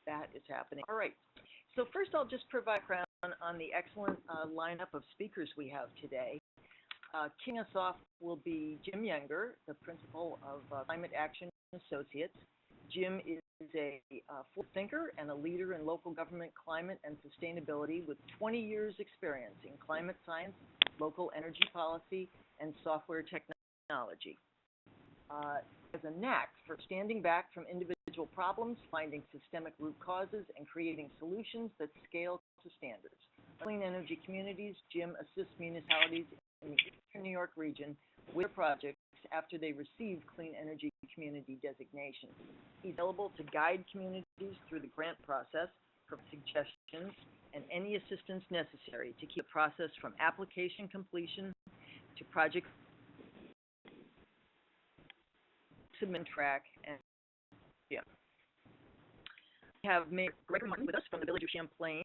that is happening. All right. So first, I'll just provide background on the excellent lineup of speakers we have today. Kicking us off will be Jim Yeager, the principal of Climate Action Associates. Jim is a forward thinker and a leader in local government climate and sustainability with 20 years experience in climate science, local energy policy, and software technology. Has a knack for standing back from individual problems, finding systemic root causes, and creating solutions that scale to standards. Clean energy communities, Jim assists municipalities in the Eastern New York region with projects after they receive Clean Energy Community designation. He's available to guide communities through the grant process, provide suggestions, and any assistance necessary to keep the process from application completion to project submit track. And yeah, we have Mayor Greg Martin with us from the Village of Champlain.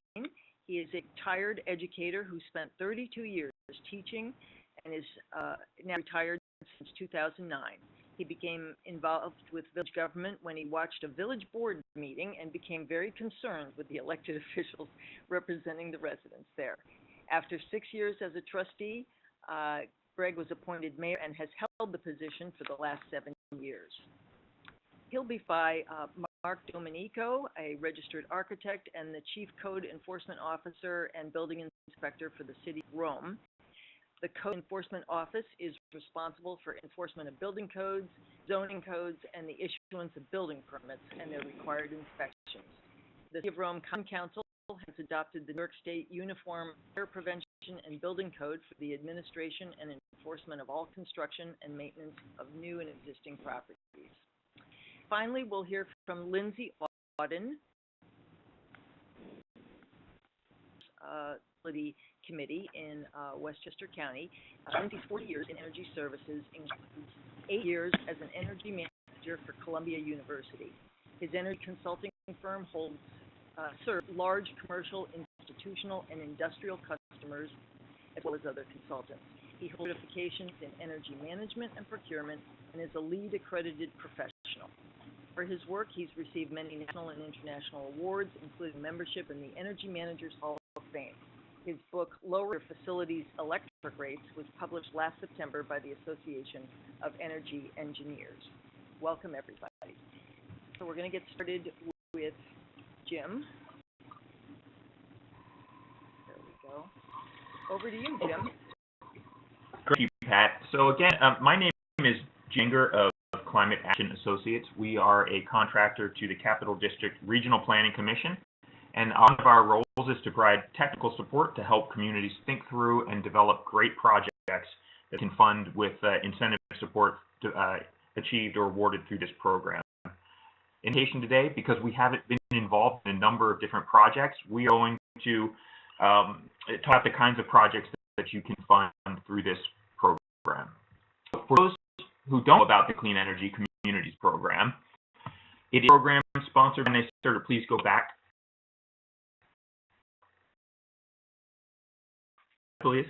He is a retired educator who spent 32 years teaching and is now retired since 2009. He became involved with village government when he watched a village board meeting and became very concerned with the elected officials representing the residents there. After 6 years as a trustee, Greg was appointed mayor and has held the position for the last 7 years. He'll be by Mark Domenico, a registered architect and the Chief Code Enforcement Officer and Building Inspector for the City of Rome. The Code Enforcement Office is responsible for enforcement of building codes, zoning codes, and the issuance of building permits and their required inspections. The City of Rome Common Council has adopted the New York State Uniform Fire Prevention and Building Code for the administration and enforcement of all construction and maintenance of new and existing properties. Finally, we'll hear from Lindsay Auden, Committee in Westchester County. Lindsay's 40 years in energy services includes 8 years as an energy manager for Columbia University. His energy consulting firm serves large commercial, institutional, and industrial customers, as well as other consultants. He holds certifications in energy management and procurement and is a LEED accredited professional. For his work, he's received many national and international awards, including membership in the Energy Managers Hall of Fame. His book, Lower Your Facilities Electric Rates, was published last September by the Association of Energy Engineers. Welcome, everybody. So we're going to get started with Jim. There we go. Over to you, Jim. Thank you, Pat. So again, my name is Yeager of Climate Action Associates. We are a contractor to the Capital District Regional Planning Commission, and one of our roles is to provide technical support to help communities think through and develop great projects that can fund with incentive support achieved or awarded through this program. In addition today, because we haven't been involved in a number of different projects, we are going to talk about the kinds of projects that you can fund through this program. For those who don't know about the Clean Energy Communities Program, it is a program sponsored by NYSERDA. Please go back, please.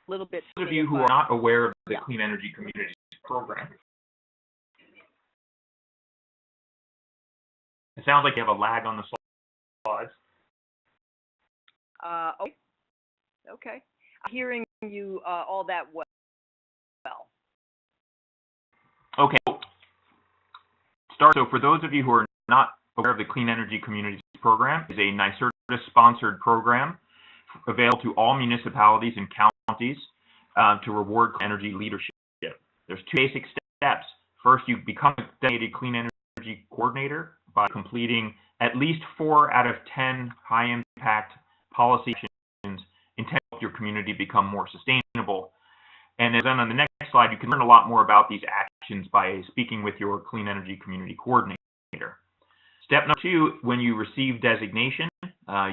A little bit. For those of you who are not aware of the Clean Energy Communities Program, it sounds like you have a lag on the slides. Okay. I'm hearing you all that well. Okay. So for those of you who are not aware of the Clean Energy Communities Program, it is a NYSERDA-sponsored program available to all municipalities and counties to reward energy leadership. There's 2 basic steps. First, you become a designated clean energy coordinator by completing at least 4 out of 10 high-impact policy actions intended to help your community become more sustainable. And then on the next slide, you can learn a lot more about these actions by speaking with your Clean Energy Community Coordinator. Step number 2, when you receive designation,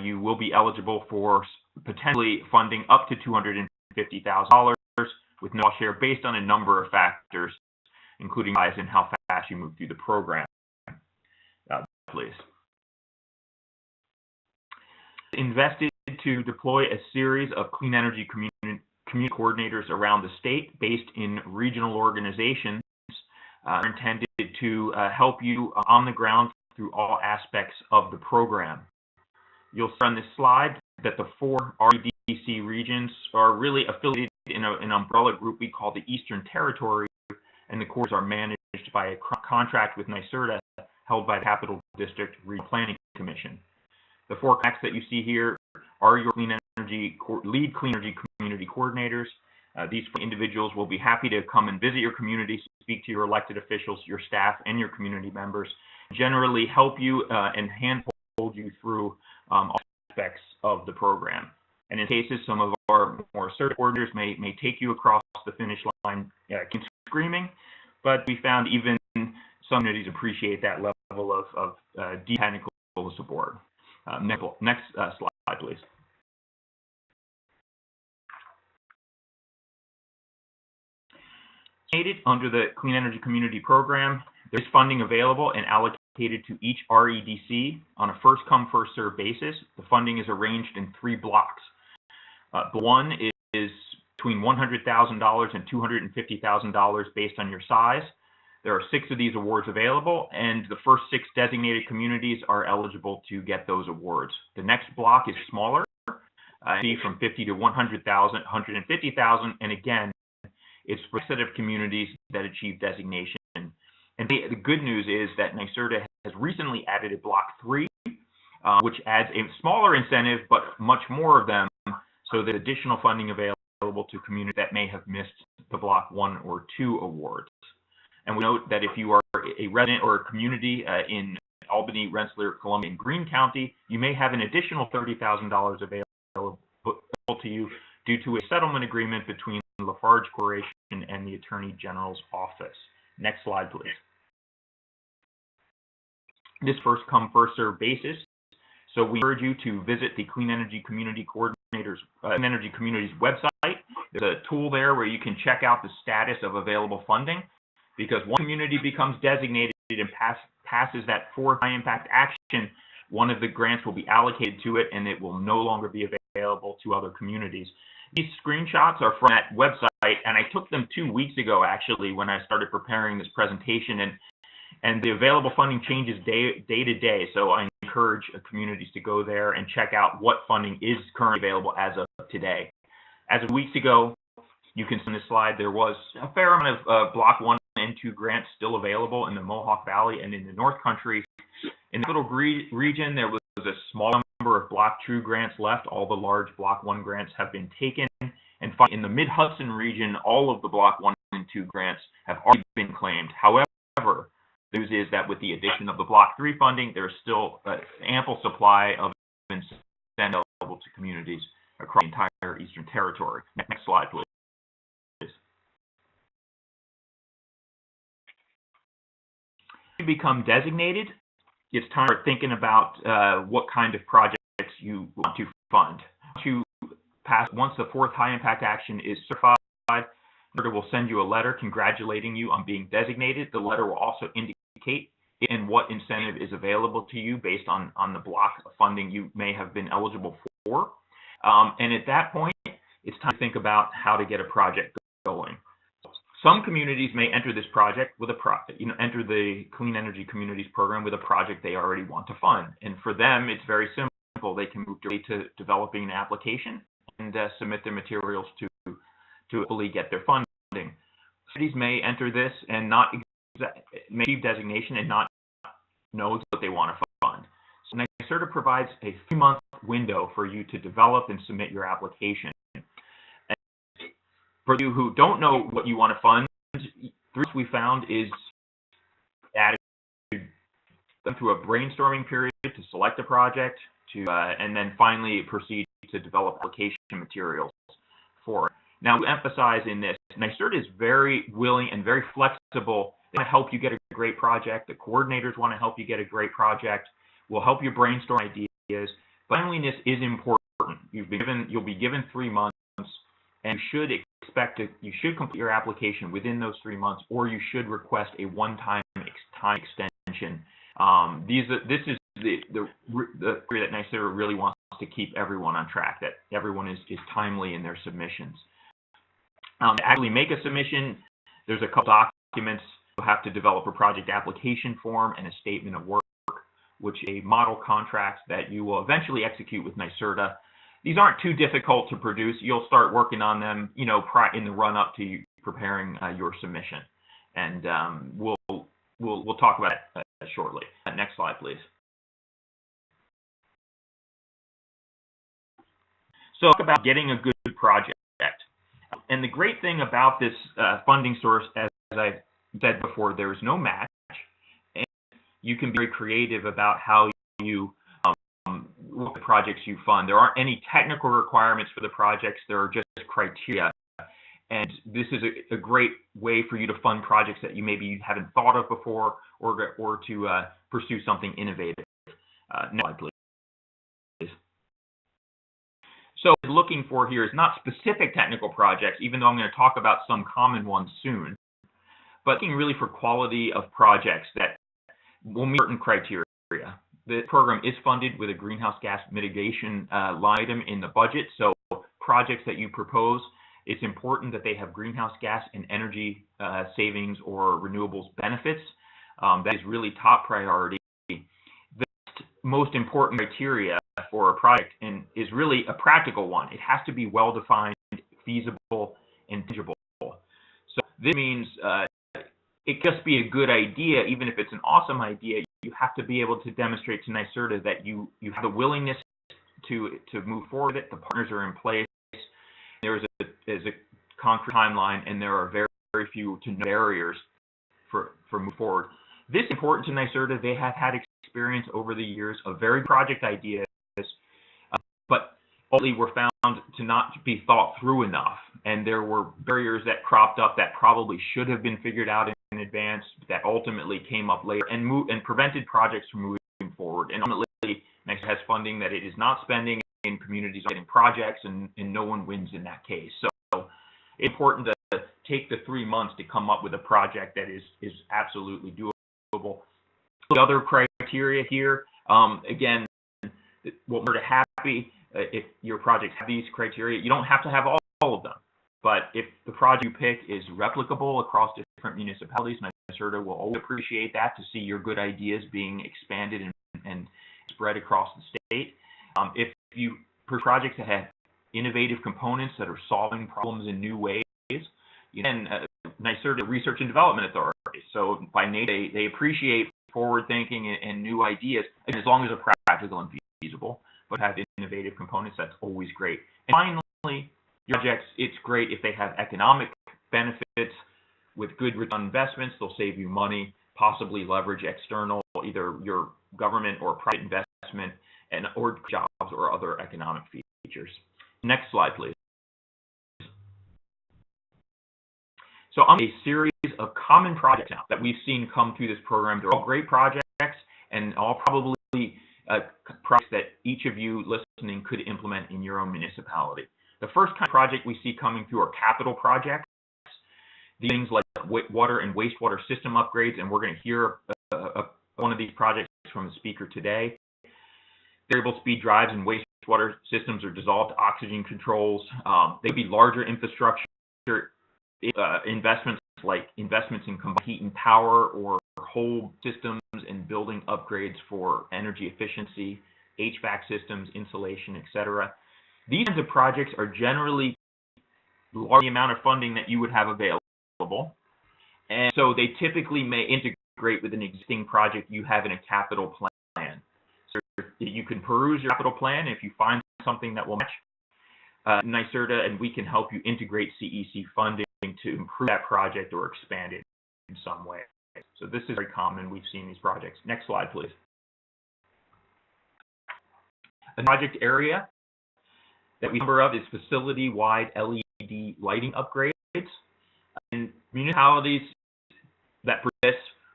you will be eligible for potentially funding up to $250,000 with no share based on a number of factors, including size and how fast you move through the program. Please. Invested to deploy a series of clean energy community coordinators around the state based in regional organizations are intended to help you on the ground through all aspects of the program. You'll see on this slide that the 4 REDC regions are really affiliated in an umbrella group we call the Eastern Territory, and the cores are managed by a contract with NYSERDA held by the Capital District Regional Planning Commission. The 4 contacts that you see here are your lead clean energy community coordinators. These individuals will be happy to come and visit your community, speak to your elected officials, your staff, and your community members, generally help you and handhold you through all aspects of the program. And in cases, some of our more assertive coordinators may take you across the finish line screaming, but we found even some communities appreciate that level of deep technical support. Next slide, please. Under the Clean Energy Community Program, there's funding available and allocated to each REDC on a first-come, first-served basis. The funding is arranged in 3 blocks. The one is between $100,000 and $250,000 based on your size. There are 6 of these awards available, and the first 6 designated communities are eligible to get those awards. The next block is smaller, from $50,000 to $100,000, $150,000, and again, it's for a set of communities that achieve designation. And the good news is that NYSERDA has recently added a Block 3, which adds a smaller incentive, but much more of them, so there's additional funding available to communities that may have missed the Block 1 or 2 awards. And we note that if you are a resident or a community in Albany, Rensselaer, Columbia, and Greene County, you may have an additional $30,000 available to you due to a settlement agreement between Lafarge Corporation and the Attorney General's office. Next slide, please. This first-come, first-served basis. So we encourage you to visit the Clean Energy Community Coordinators, Clean Energy Communities website. There's a tool there where you can check out the status of available funding, because one community becomes designated and passes that 4th high impact action, one of the grants will be allocated to it, and it will no longer be available to other communities. These screenshots are from that website, and I took them 2 weeks ago, actually, when I started preparing this presentation, and the available funding changes day to day, so I encourage communities to go there and check out what funding is currently available as of today. As of weeks ago, you can see on this slide, there was a fair amount of Block 1 and 2 grants still available in the Mohawk Valley and in the North Country. In the Capital Region, there was a small number of Block 2 grants left. All the large Block 1 grants have been taken. And in the Mid-Hudson region, all of the Block 1 and 2 grants have already been claimed. However, the news is that with the addition of the Block 3 funding, there's still an ample supply of incentives available to communities across the entire Eastern Territory. Next slide, please. To become designated, it's time to start thinking about what kind of projects you want to fund. Once the 4th high impact action is certified, NYSERDA will send you a letter congratulating you on being designated. The letter will also indicate in what incentive is available to you based on the block of funding you may have been eligible for. And at that point, it's time to think about how to get a project going. Some communities may enter this project with enter the Clean Energy Communities Program with a project they already want to fund. And for them, it's very simple. They can move directly to developing an application and submit their materials to fully get their funding. Cities may enter this and may achieve designation and not know what they want to fund. So NYSERDA provides a 3-month window for you to develop and submit your application. For you who don't know what you want to fund, the we found is adding through a brainstorming period to select a project, and then finally proceed to develop application materials for it. Now, to emphasize in this, NYSERDA is very willing and very flexible. They want to help you get a great project. The coordinators want to help you get a great project. We'll help you brainstorm ideas. Timeliness is important. You'll be given 3 months, and you should complete your application within those 3 months, or you should request a one-time time extension. This is the area that NYSERDA really wants to keep everyone on track, that everyone is timely in their submissions. To actually make a submission, there's a couple documents. You'll have to develop a project application form and a statement of work. which is a model contract that you will eventually execute with NYSERDA. These aren't too difficult to produce. You'll start working on them, in the run-up to you preparing your submission, and we'll talk about it shortly. Next slide, please. So talk about getting a good project. And the great thing about this funding source, as I said before, there is no match, and you can be very creative about how you what projects you fund. There aren't any technical requirements for the projects. There are just criteria. And this is a great way for you to fund projects that you maybe haven't thought of before, or to pursue something innovative. Next slide, please. So what we're looking for here is not specific technical projects, even though I'm going to talk about some common ones soon, but looking really for quality of projects that will meet certain criteria. The program is funded with a greenhouse gas mitigation line item in the budget, so projects that you propose, it's important that they have greenhouse gas and energy savings or renewables benefits. That is really top priority. The most important criteria for a project is really a practical one. It has to be well-defined, feasible, and tangible. So this means it can just be a good idea, even if it's an awesome idea. You have to be able to demonstrate to NYSERDA that you have the willingness to move forward with it. The partners are in place. There's a concrete timeline, and there are very, very few to no barriers for move forward. This is important to NYSERDA. They have had experience over the years of very project ideas, but ultimately were found to not be thought through enough, and there were barriers that cropped up that probably should have been figured out in advance, that ultimately came up later and prevented projects from moving forward. And ultimately, NYSERDA has funding that it is not spending in communities getting projects, and no one wins in that case. So it's important to take the 3 months to come up with a project that is absolutely doable. The other criteria here, again, what we're happy if your projects have these criteria. You don't have to have all of them, but if the project you pick is replicable across different municipalities, NYSERDA will always appreciate that, to see your good ideas being expanded and spread across the state. If you for projects that have innovative components that are solving problems in new ways, and NYSERDA Research and Development Authority. So by nature, they appreciate forward thinking and new ideas, as long as they're practical and feasible, but have innovative components. That's always great. And finally, your projects, it's great if they have economic benefits with good return on investments. They'll save you money, possibly leverage external, either your government or private investment, or jobs or other economic features. Next slide, please. So I'm a series of common projects now that we've seen come through this program. They're all great projects, and all probably projects that each of you listening could implement in your own municipality. The first kind of project we see coming through are capital projects. These things like water and wastewater system upgrades, and we're going to hear one of these projects from the speaker today. Variable speed drives and wastewater systems or dissolved oxygen controls. They'd be larger infrastructure investments, like investments in combined heat and power, or whole systems and building upgrades for energy efficiency, HVAC systems, insulation, etc. These kinds of projects are generally large amount of funding that you would have available, and so they typically may integrate with an existing project you have in a capital plan. So you can peruse your capital plan. If you find something that will match, NYSERDA and we can help you integrate CEC funding to improve that project or expand it in some way. So this is very common. We've seen these projects. Next slide, please. A project area that we number of is facility-wide LED lighting upgrades. And municipalities that for this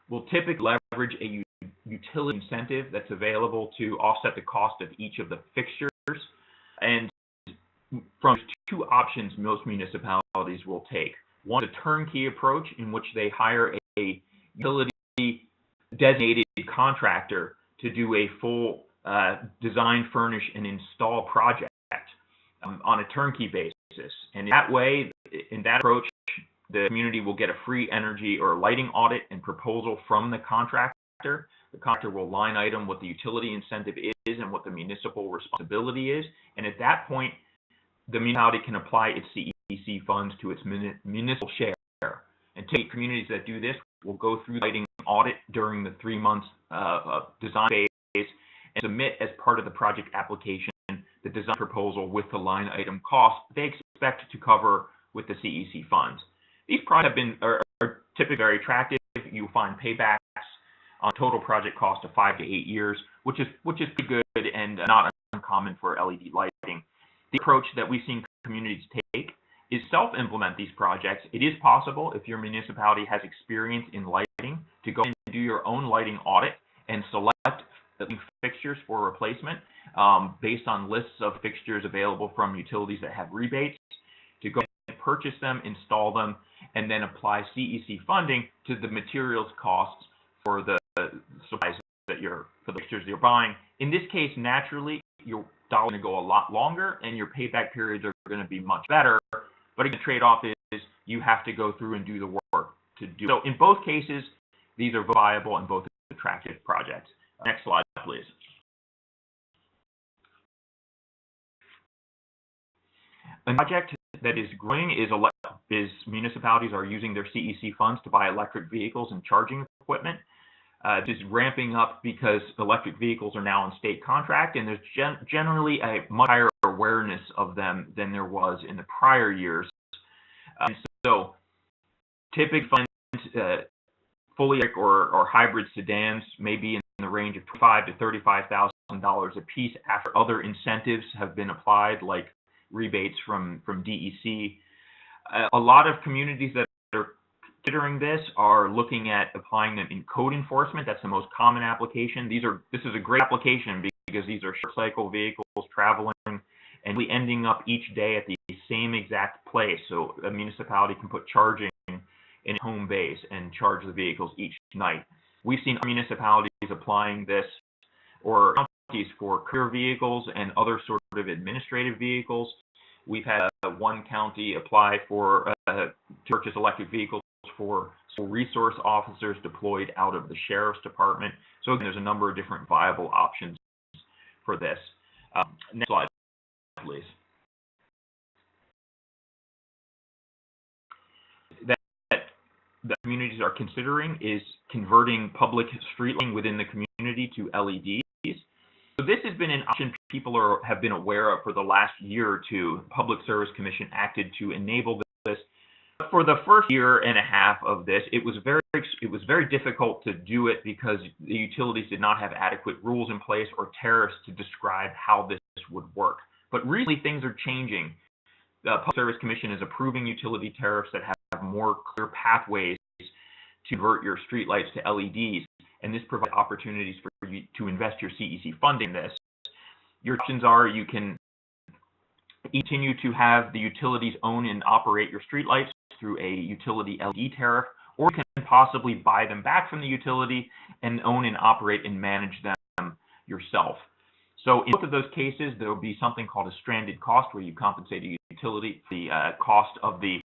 will typically leverage a utility incentive that's available to offset the cost of each of the fixtures. And from two options most municipalities will take. One is a turnkey approach, in which they hire a utility designated contractor to do a full design, furnish, and install project on a turnkey basis. And in that way, in that approach, the community will get a free energy or lighting audit and proposal from the contractor. The contractor will line item what the utility incentive is and what the municipal responsibility is. And at that point, the municipality can apply its CEC funds to its municipal share. And typically, communities that do this will go through the lighting audit during the 3 months design phase and submit as part of the project application the design proposal with the line item cost they expect to cover with the CEC funds. These projects are typically very attractive. You find paybacks on total project cost of 5 to 8 years, which is pretty good and not uncommon for LED lighting. The approach that we've seen communities take is self-implement these projects. It is possible, if your municipality has experience in lighting, to go and do your own lighting audit and select fixtures for replacement based on lists of fixtures available from utilities that have rebates, to go and purchase them, install them, and then apply CEC funding to the materials costs for the supplies for the fixtures you're buying. In this case, naturally, your dollar is going to go a lot longer and your payback periods are going to be much better. But again, the trade-off is you have to go through and do the work to do. So in both cases, these are viable and both attractive projects. Next slide, please. A project that is growing is municipalities are using their CEC funds to buy electric vehicles and charging equipment. This is ramping up because electric vehicles are now on state contract, and there's generally a much higher awareness of them than there was in the prior years. And so typically fully electric or hybrid sedans may be in the range of $25,000 to $35,000 a piece after other incentives have been applied, like rebates from DEC. A lot of communities that are considering this are looking at applying them in code enforcement. That's the most common application. This is a great application because these are short cycle vehicles traveling and really ending up each day at the same exact place. So a municipality can put charging in its home base and charge the vehicles each night. We've seen municipalities applying this, or counties, for career vehicles and other sort of administrative vehicles. We've had one county apply to purchase electric vehicles for resource officers deployed out of the sheriff's department. So again, there's a number of different viable options for this. Next slide, please. That the communities are considering is converting public street lighting within the community to LEDs. So this has been an option people have been aware of for the last year or two. The Public Service Commission acted to enable this. For the first year and a half of this, it was very difficult to do it because the utilities did not have adequate rules in place or tariffs to describe how this would work. But recently, things are changing. The Public Service Commission is approving utility tariffs that have more clear pathways to convert your streetlights to LEDs, and this provides opportunities for you to invest your CEC funding in this. Your options are you can continue to have the utilities own and operate your streetlights through a utility LED tariff, or you can possibly buy them back from the utility and own and operate and manage them yourself. So in both of those cases, there will be something called a stranded cost, where you compensate a utility for the cost of the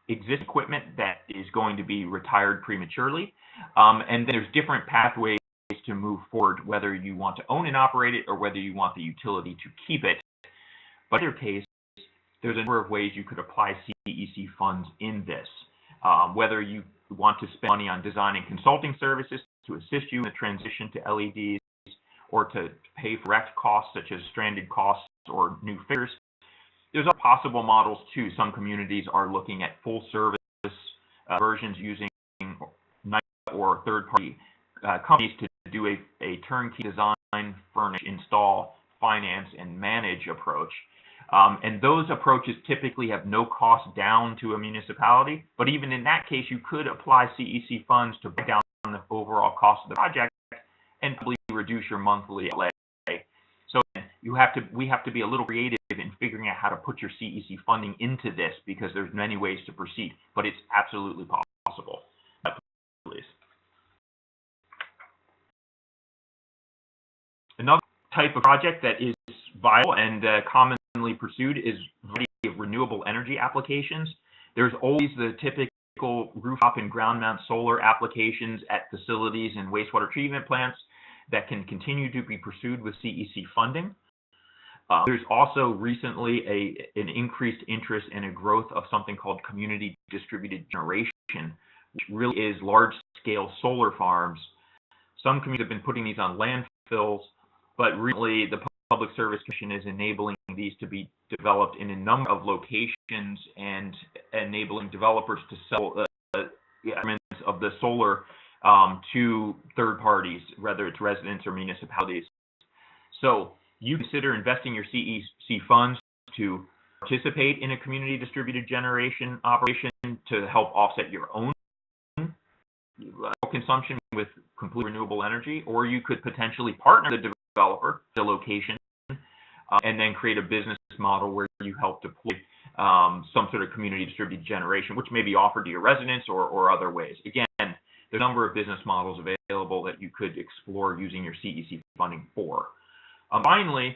existing equipment that is going to be retired prematurely. And then there's different pathways to move forward, whether you want to own and operate it or whether you want the utility to keep it. But in either case, there's a number of ways you could apply CEC funds in this. Whether you want to spend money on design and consulting services to assist you in the transition to LEDs, or to pay for direct costs such as stranded costs or new figures. There's other possible models too. Some communities are looking at full service versions using or third-party companies to do a turnkey design, furnish, install, finance, and manage approach. And those approaches typically have no cost down to a municipality, but even in that case, you could apply CEC funds to break down the overall cost of the project and probably reduce your monthly outlay. So we have to be a little creative in figuring out how to put your CEC funding into this, because there's many ways to proceed, but it's absolutely possible. Please. Another type of project that is viable and commonly pursued is a variety of renewable energy applications. There's always the typical rooftop and ground mount solar applications at facilities and wastewater treatment plants that can continue to be pursued with CEC funding. There's also recently an increased interest and a growth of something called community distributed generation, which really is large-scale solar farms. Some communities have been putting these on landfills, but recently the Public Service Commission is enabling these to be developed in a number of locations and enabling developers to sell elements of the solar to third parties, whether it's residents or municipalities. So you consider investing your CEC funds to participate in a community distributed generation operation to help offset your own consumption with complete renewable energy, or you could potentially partner the developer, the location, and then create a business model where you help deploy some sort of community distributed generation, which may be offered to your residents or other ways. Again, there's a number of business models available that you could explore using your CEC funding for. Finally,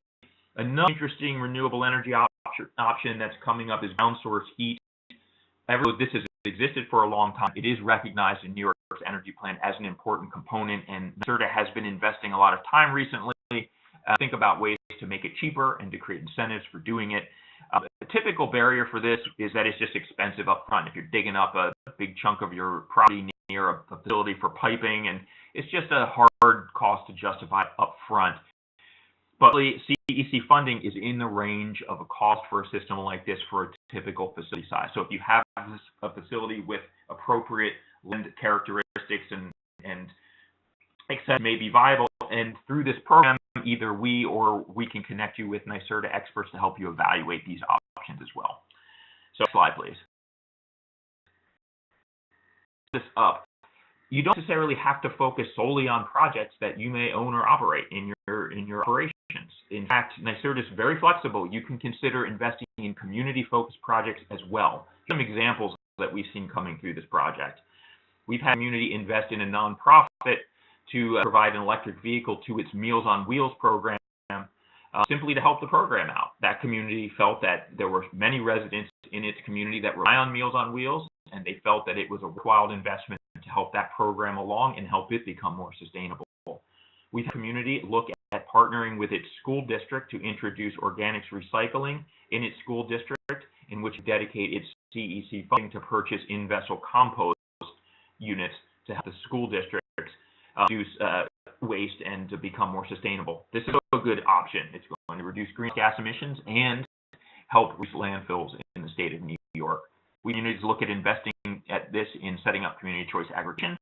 another interesting renewable energy option that's coming up is ground source heat. This has existed for a long time. It is recognized in New York's energy plan as an important component, and NYSERDA has been investing a lot of time recently to think about ways to make it cheaper and to create incentives for doing it. A typical barrier for this is that it's just expensive up front. If you're digging up a big chunk of your property near a facility for piping, and it's just a hard cost to justify up front. But CEC funding is in the range of a cost for a system like this for a typical facility size. So if you have a facility with appropriate land characteristics and access may be viable, and through this program, either we or we can connect you with NYSERDA experts to help you evaluate these options as well. So slide, please. This up. You don't necessarily have to focus solely on projects that you may own or operate in your operations. In fact, NYSERDA is very flexible. You can consider investing in community-focused projects as well. Some examples that we've seen coming through this project. We've had community invest in a nonprofit to provide an electric vehicle to its Meals on Wheels program, simply to help the program out. That community felt that there were many residents in its community that rely on Meals on Wheels, and they felt that it was a worthwhile investment to help that program along and help it become more sustainable. We've had community look at partnering with its school district to introduce organics recycling in its school district, in which dedicate its CEC funding to purchase in-vessel compost units to help the school district reduce waste and to become more sustainable. This is a good option. It's going to reduce greenhouse gas emissions and help reduce landfills in the state of New York. We need to look at investing at this in setting up community choice aggregation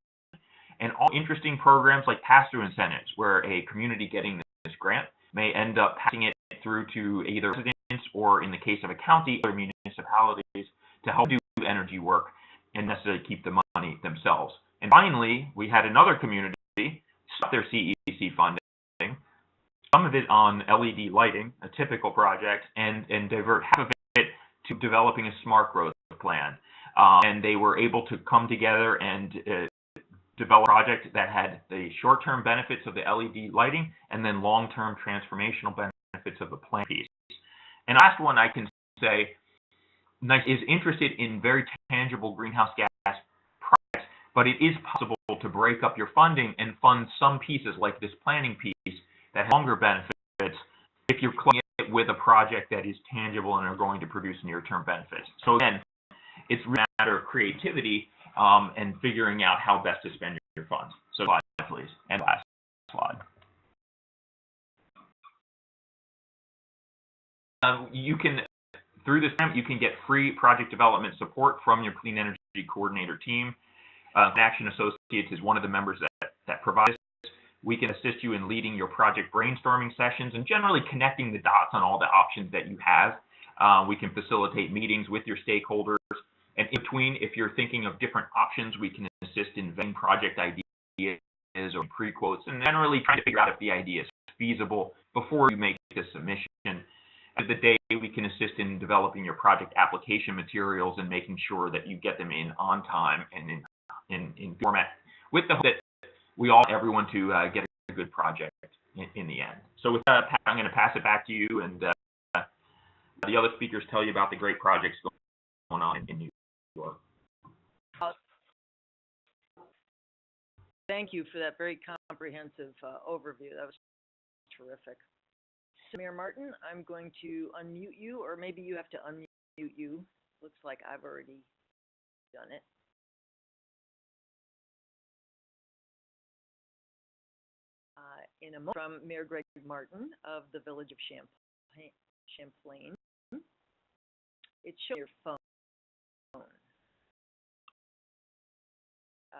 and all interesting programs like pass-through incentives, where a community getting this grant may end up passing it through to either residents or, in the case of a county, other municipalities to help do energy work and necessarily keep the money themselves. And finally, we had another community stop their CEC funding, some of it on LED lighting, a typical project, and divert half of it to developing a smart growth plan. And they were able to come together and develop a project that had the short-term benefits of the LED lighting and then long-term transformational benefits of the plan piece. And last one I can say, NYSERDA is interested in very tangible greenhouse gas projects, but it is possible to break up your funding and fund some pieces like this planning piece that have longer benefits if you're clubbing it with a project that is tangible and are going to produce near-term benefits. So again, it's really a matter of creativity and figuring out how best to spend your funds. So slide, please, and last slide. You can, through this program, you can get free project development support from your Clean Energy Coordinator team. Action Associates is one of the members that provides this. We can assist you in leading your project brainstorming sessions and generally connecting the dots on all the options that you have. We can facilitate meetings with your stakeholders. And in between, if you're thinking of different options, we can assist in vetting project ideas or pre-quotes and generally trying to figure out if the idea is feasible before you make the submission. At the day, we can assist in developing your project application materials and making sure that you get them in on time and in format, with the hope that we all want everyone to get a good project in the end. So with that, I'm going to pass it back to you, and the other speakers tell you about the great projects going on in New York. thank you for that very comprehensive overview. That was terrific. Mayor Martin, I'm going to unmute you, or maybe you have to unmute you. Looks like I've already done it. In a moment from Mayor Greg Martin of the Village of Champlain. It shows your phone.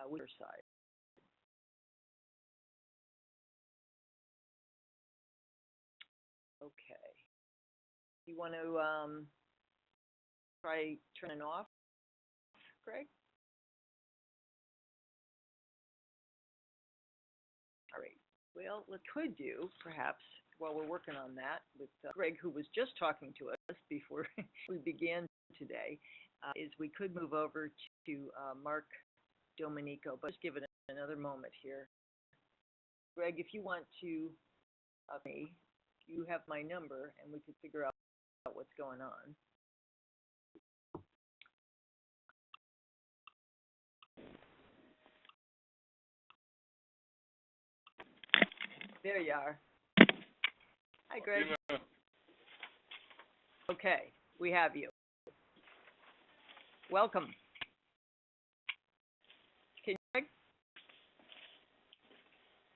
With your side. Okay. You want to try turning off, Greg? All right. Well, what we could do, perhaps, while we're working on that, with Greg, who was just talking to us before we began today, is we could move over to Mark Domenico, but just give it another moment here. Greg, if you want to, you have my number, and we could figure out what's going on. There you are. Hi, Greg. Yeah. Okay, we have you. Welcome. Can you, Greg?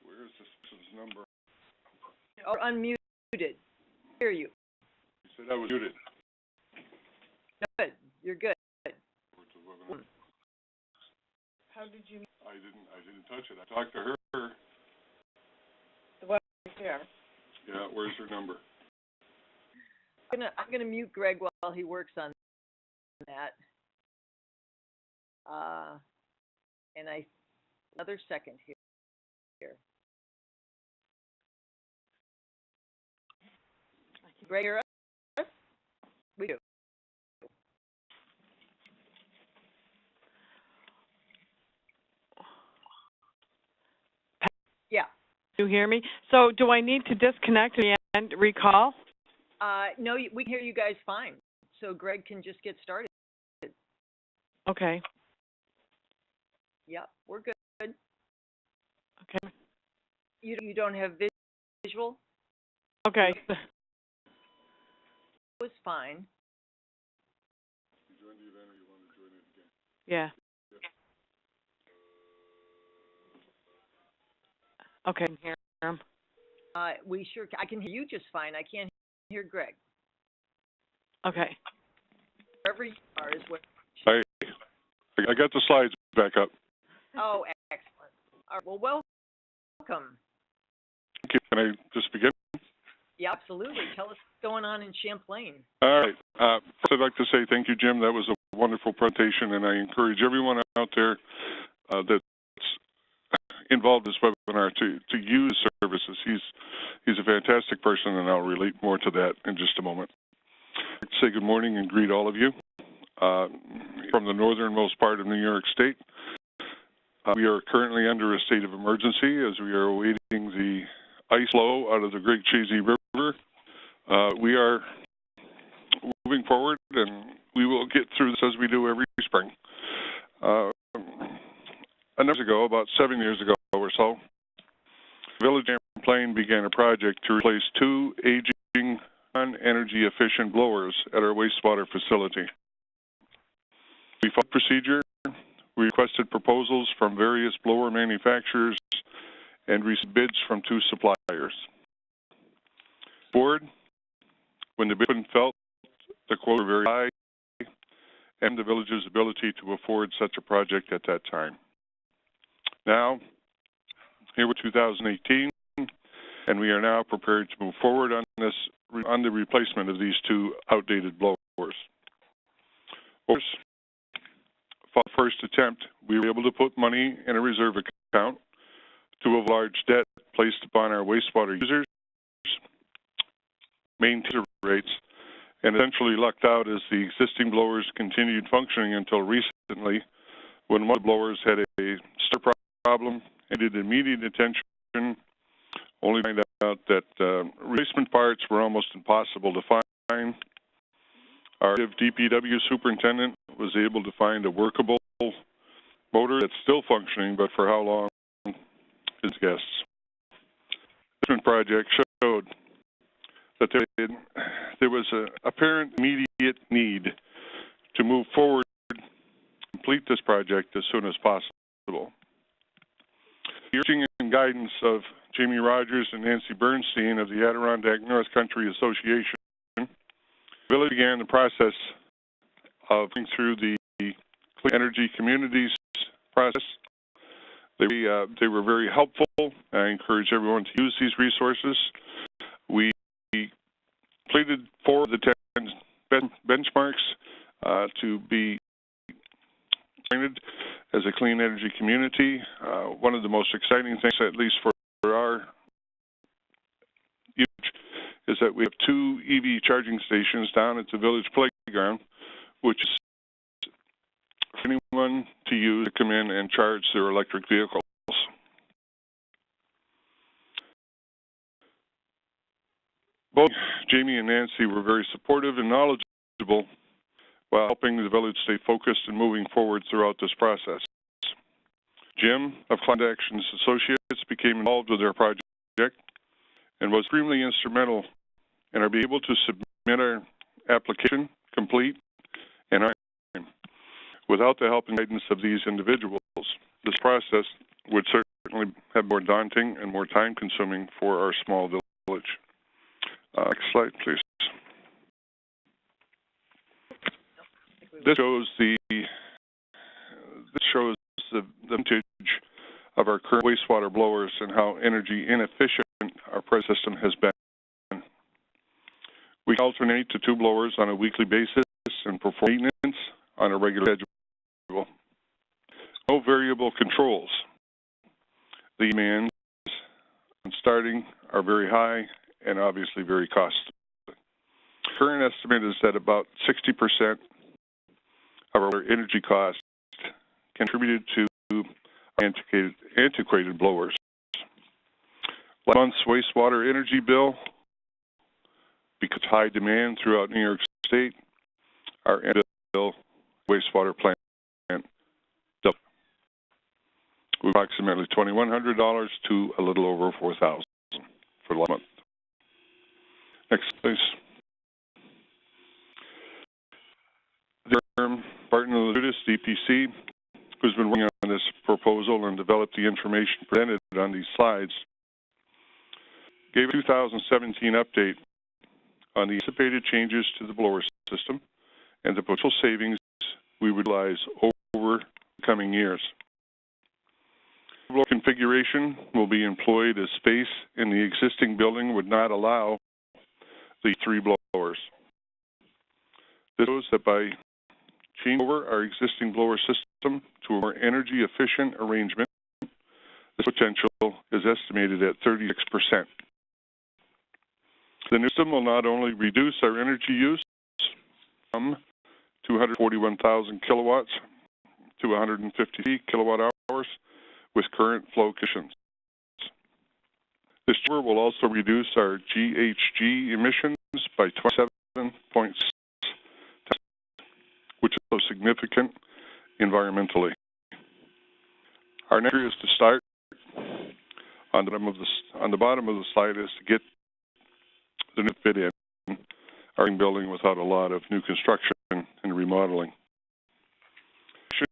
Where is this number? Or unmuted. Hear you. You said I was muted. Good. You're good. How did you? I didn't touch it. I talked to her. The one right there. Yeah, where's her number? I'm gonna mute Greg while he works on that. And another second here. Greg, you're up? We do. Yeah. You hear me? So do I need to disconnect and recall? No, we can hear you guys fine. So Greg can just get started. Okay. Yep, we're good. Okay. You don't have visual? Okay. It was fine. You joined the event, or you want to join it again? Yeah. Okay. Hear him. I can hear you just fine. I can't hear Greg. Okay. Wherever you are is what. I got the slides back up. Oh, excellent. All right, well, welcome. Thank you. Can I just begin? Yeah, absolutely. Tell us what's going on in Champlain. All right. First, I'd like to say thank you, Jim. That was a wonderful presentation, and I encourage everyone out there that's involved in this webinar to use services. He's a fantastic person, and I'll relate more to that in just a moment. I'd like to say good morning and greet all of you from the northernmost part of New York State. We are currently under a state of emergency as we are awaiting the ice flow out of the Great Chazy River. We are moving forward, and we will get through this as we do every spring. About 7 years ago or so, Village of Champlain began a project to replace 2 aging, non-energy efficient blowers at our wastewater facility. We followed procedure. We requested proposals from various blower manufacturers and received bids from 2 suppliers. Board, when the bid felt the quotes were very high and the village's ability to afford such a project at that time. Now, here we're 2018, and we are now prepared to move forward on the replacement of these 2 outdated blowers. For the first attempt, we were able to put money in a reserve account to avoid large debt placed upon our wastewater users, maintain rates, and essentially lucked out as the existing blowers continued functioning until recently, when one of the blowers had a starter problem and needed immediate attention, only to find out that replacement parts were almost impossible to find. Our DPW superintendent was able to find a workable motor that's still functioning, but for how long, his guests. This project showed that there was an apparent immediate need to move forward and complete this project as soon as possible. The urging and guidance of Jamie Rogers and Nancy Bernstein of the Adirondack North Country Association, the village began the process of going through the Clean Energy Communities process. They were very helpful. I encourage everyone to use these resources. We completed 4 of the 10 benchmarks to be appointed as a clean energy community. One of the most exciting things, at least for our use, is that we have 2 EV charging stations down at the village playground, which is for anyone to use to come in and charge their electric vehicles. Both Jamie and Nancy were very supportive and knowledgeable while helping the village stay focused and moving forward throughout this process. Jim of Climate Actions Associates became involved with their project and was extremely instrumental in our being able to submit our application complete and on time. Without the help and guidance of these individuals, this process would certainly have more daunting and more time-consuming for our small village. Next slide, please. This shows the vintage of our current wastewater blowers and how energy inefficient our present system has been. We alternate to 2 blowers on a weekly basis and perform maintenance on a regular schedule. No variable controls. The demands on starting are very high and obviously very costly. Current estimate is that about 60% of our energy costs contributed to antiquated blowers. Last month's wastewater energy bill, because of high demand throughout New York State, our bill wastewater plant doubled, approximately $2,100 to a little over $4,000 for the last month. Next, please. Barton Lutis, DPC, who's been working on this proposal and developed the information presented on these slides, gave a 2017 update on the anticipated changes to the blower system and the potential savings we would realize over the coming years. The blower configuration will be employed as space in the existing building would not allow the 3 blowers. This shows that by changing over our existing blower system to a more energy efficient arrangement, the potential is estimated at 36%. The new system will not only reduce our energy use from 241,000 kilowatts to 150 kilowatt hours with current flow conditions. This will also reduce our GHG emissions by 27.6%, which is so significant environmentally. Our next area is to start on the bottom of the slide is to get the new fit in our building without a lot of new construction and remodeling.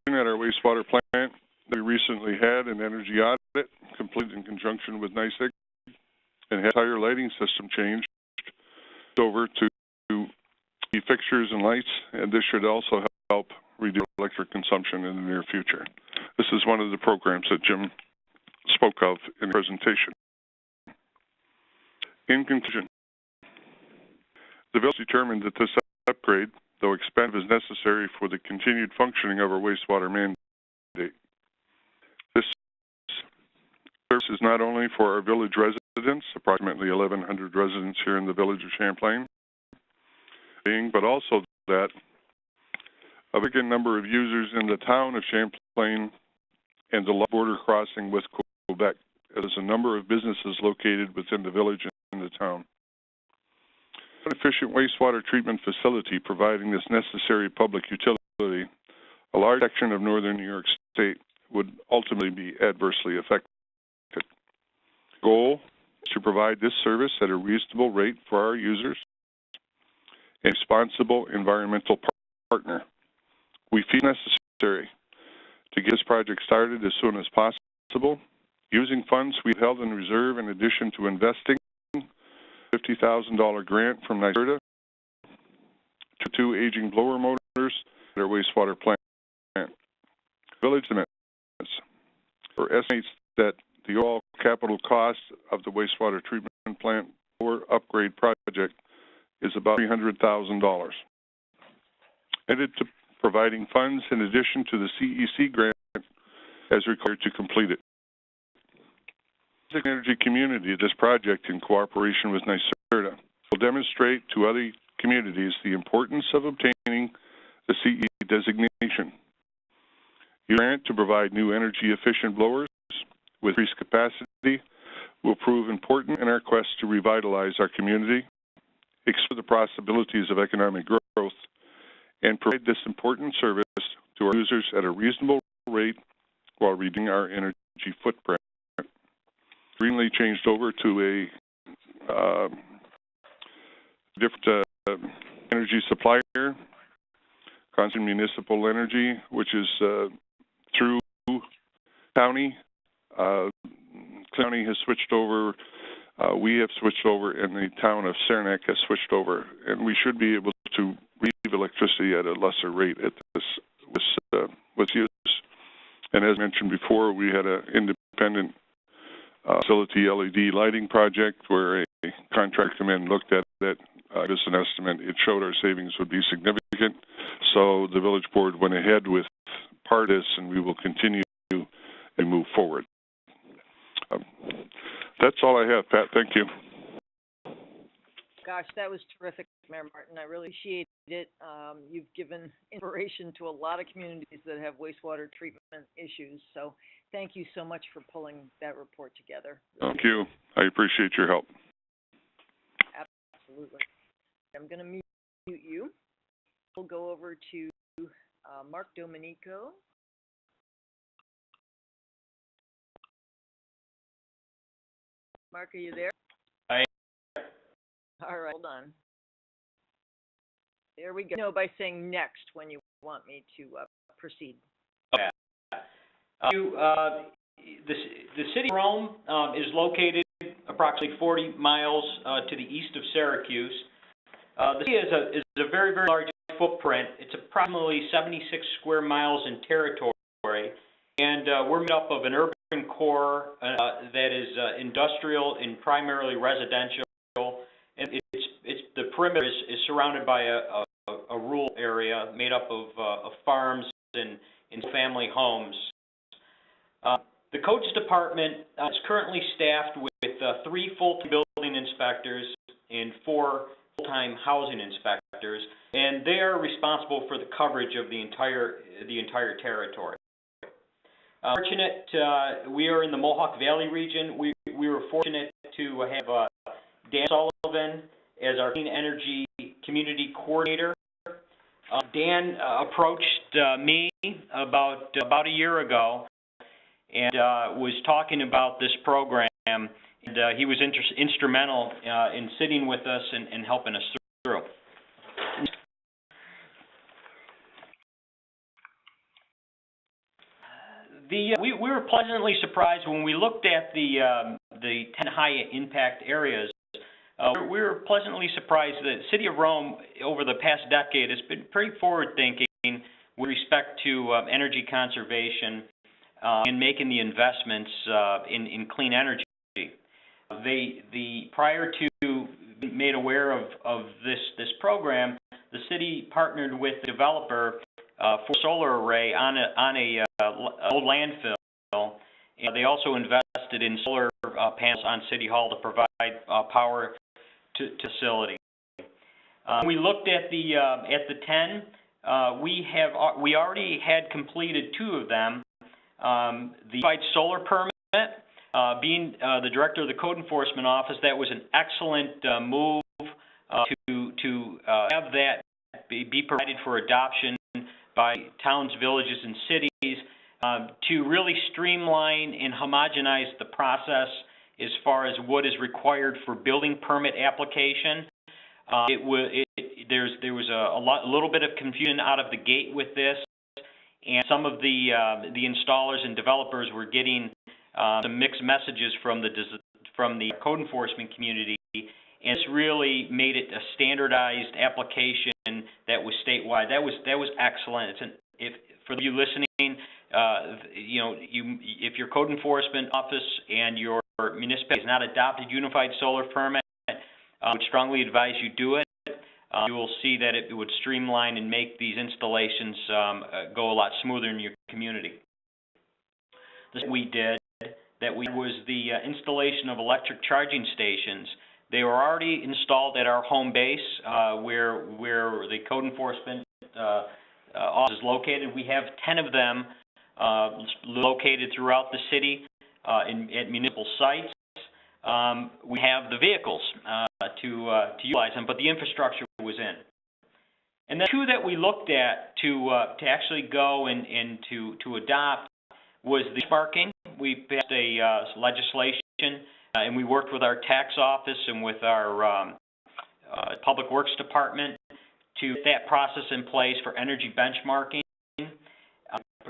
At our wastewater plant, we recently had an energy audit completed in conjunction with NYSEG and had entire lighting system changed over to the fixtures and lights, and this should also help reduce electric consumption in the near future. This is one of the programs that Jim spoke of in the presentation. In conclusion, the village determined that this upgrade, though expensive, is necessary for the continued functioning of our wastewater mandate. This service is not only for our village residents, approximately 1,100 residents here in the village of Champlain, but also that a big number of users in the town of Champlain and the border crossing with Quebec, as a number of businesses located within the village and the town. An efficient wastewater treatment facility providing this necessary public utility, a large section of northern New York State would ultimately be adversely affected. goal is to provide this service at a reasonable rate for our users and responsible environmental partner. We feel necessary to get this project started as soon as possible, using funds we've held in reserve in addition to investing $50,000 grant from NYSERDA to 2 aging blower motors at our wastewater plant. Village estimates that the overall capital cost of the wastewater treatment plant blower upgrade project is about $300,000. Committed to providing funds in addition to the CEC grant as required to complete it. The energy community, this project in cooperation with NYSERDA will demonstrate to other communities the importance of obtaining the CE designation. The grant to provide new energy efficient blowers with increased capacity will prove important in our quest to revitalize our community, explore the possibilities of economic growth, and provide this important service to our users at a reasonable rate while reducing our energy footprint. Recently changed over to a different energy supplier, Constant Municipal Energy, which is through county. County has switched over. We have switched over, and the town of Saranac has switched over, and we should be able to receive electricity at a lesser rate at this with use. And as mentioned before, we had an independent facility LED lighting project where a contractor came in and looked at it. As an estimate, it showed our savings would be significant. So the village board went ahead with part of this, and we will continue to move forward. That's all I have, Pat. Thank you. Gosh, that was terrific, Mayor Martin. I really appreciate it. You've given inspiration to a lot of communities that have wastewater treatment issues. So thank you so much for pulling that report together. Thank you. I appreciate your help. Absolutely. I'm going to mute you. We'll go over to Mark Domenico. Mark, are you there? Hi. All right, hold on. There we go. No, by saying next when you want me to proceed. Okay. The city of Rome is located approximately 40 miles to the east of Syracuse. The city is a very, very large footprint. It's approximately 76 square miles in territory, and we're made up of an urban core that is industrial and primarily residential, and the perimeter is surrounded by a rural area made up of farms and family homes. The codes department is currently staffed with 3 full-time building inspectors and 4 full-time housing inspectors, and they are responsible for the coverage of the entire territory. Fortunate, we are in the Mohawk Valley region. We were fortunate to have Dan Sullivan as our clean energy community coordinator. Dan approached me about a year ago and was talking about this program, and he was instrumental in sitting with us and helping us through. We were pleasantly surprised when we looked at the 10 high impact areas. We were pleasantly surprised that the City of Rome over the past decade has been pretty forward thinking with respect to energy conservation and making the investments in clean energy. Prior to being made aware of this program, the city partnered with the developer for solar array on a old landfill, and they also invested in solar panels on City Hall to provide power to facility. We looked at the 10. We already had completed 2 of them. The solar permit, being the director of the Code Enforcement Office, that was an excellent move to have that be provided for adoption by towns, villages, and cities to really streamline and homogenize the process as far as what is required for building permit application. There was a little bit of confusion out of the gate with this, and some of the installers and developers were getting some mixed messages from the code enforcement community, and this really made it a standardized application that was statewide. That was excellent. For you listening, if your code enforcement office and your municipality has not adopted unified solar permit, I would strongly advise you do it. You will see that it would streamline and make these installations go a lot smoother in your community. This we did. That was the installation of electric charging stations. They were already installed at our home base, where the code enforcement office is located. We have 10 of them located throughout the city at municipal sites. We have the vehicles to utilize them, but the infrastructure was in. And the two that we looked at to actually go and to adopt was the benchmarking. We passed a legislation, and we worked with our tax office and with our Public Works Department to get that process in place for energy benchmarking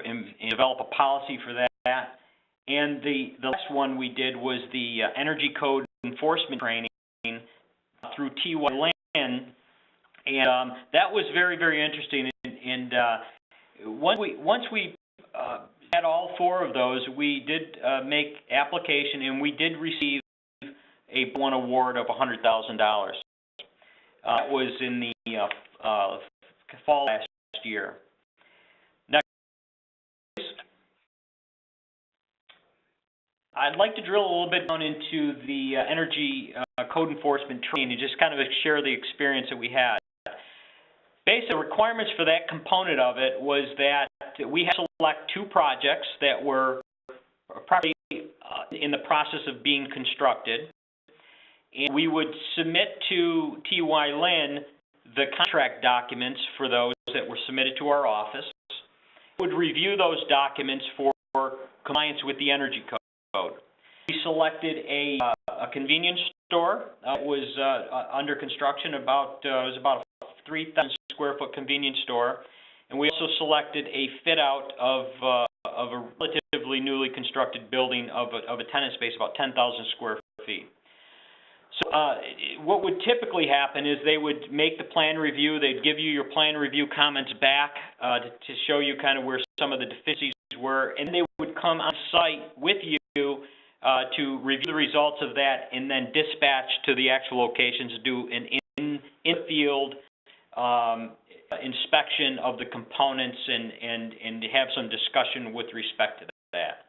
and develop a policy for that. And the last one we did was the energy code enforcement training through TY Lynn, and that was very, very interesting. And once we had all four of those, we did make application, and we did receive one award of $100,000. It was in the fall last year. Next, please. I'd like to drill a little bit down into the energy code enforcement training and just kind of share the experience that we had. Basic requirements for that component of it was that we had to select two projects that were probably in the process of being constructed, and we would submit to TY Lynn the contract documents for those that were submitted to our office. We would review those documents for compliance with the energy code. We selected a convenience store. It was under construction. It was about a 3,000 square foot convenience store, and we also selected a fit out of a relatively newly constructed building of a tenant space about 10,000 square feet. So what would typically happen is they would make the plan review. They'd give you your plan review comments back to show you kind of where some of the deficiencies were, and they would come on site with you to review the results of that and then dispatch to the actual locations to do an in-field inspection of the components and to have some discussion with respect to that.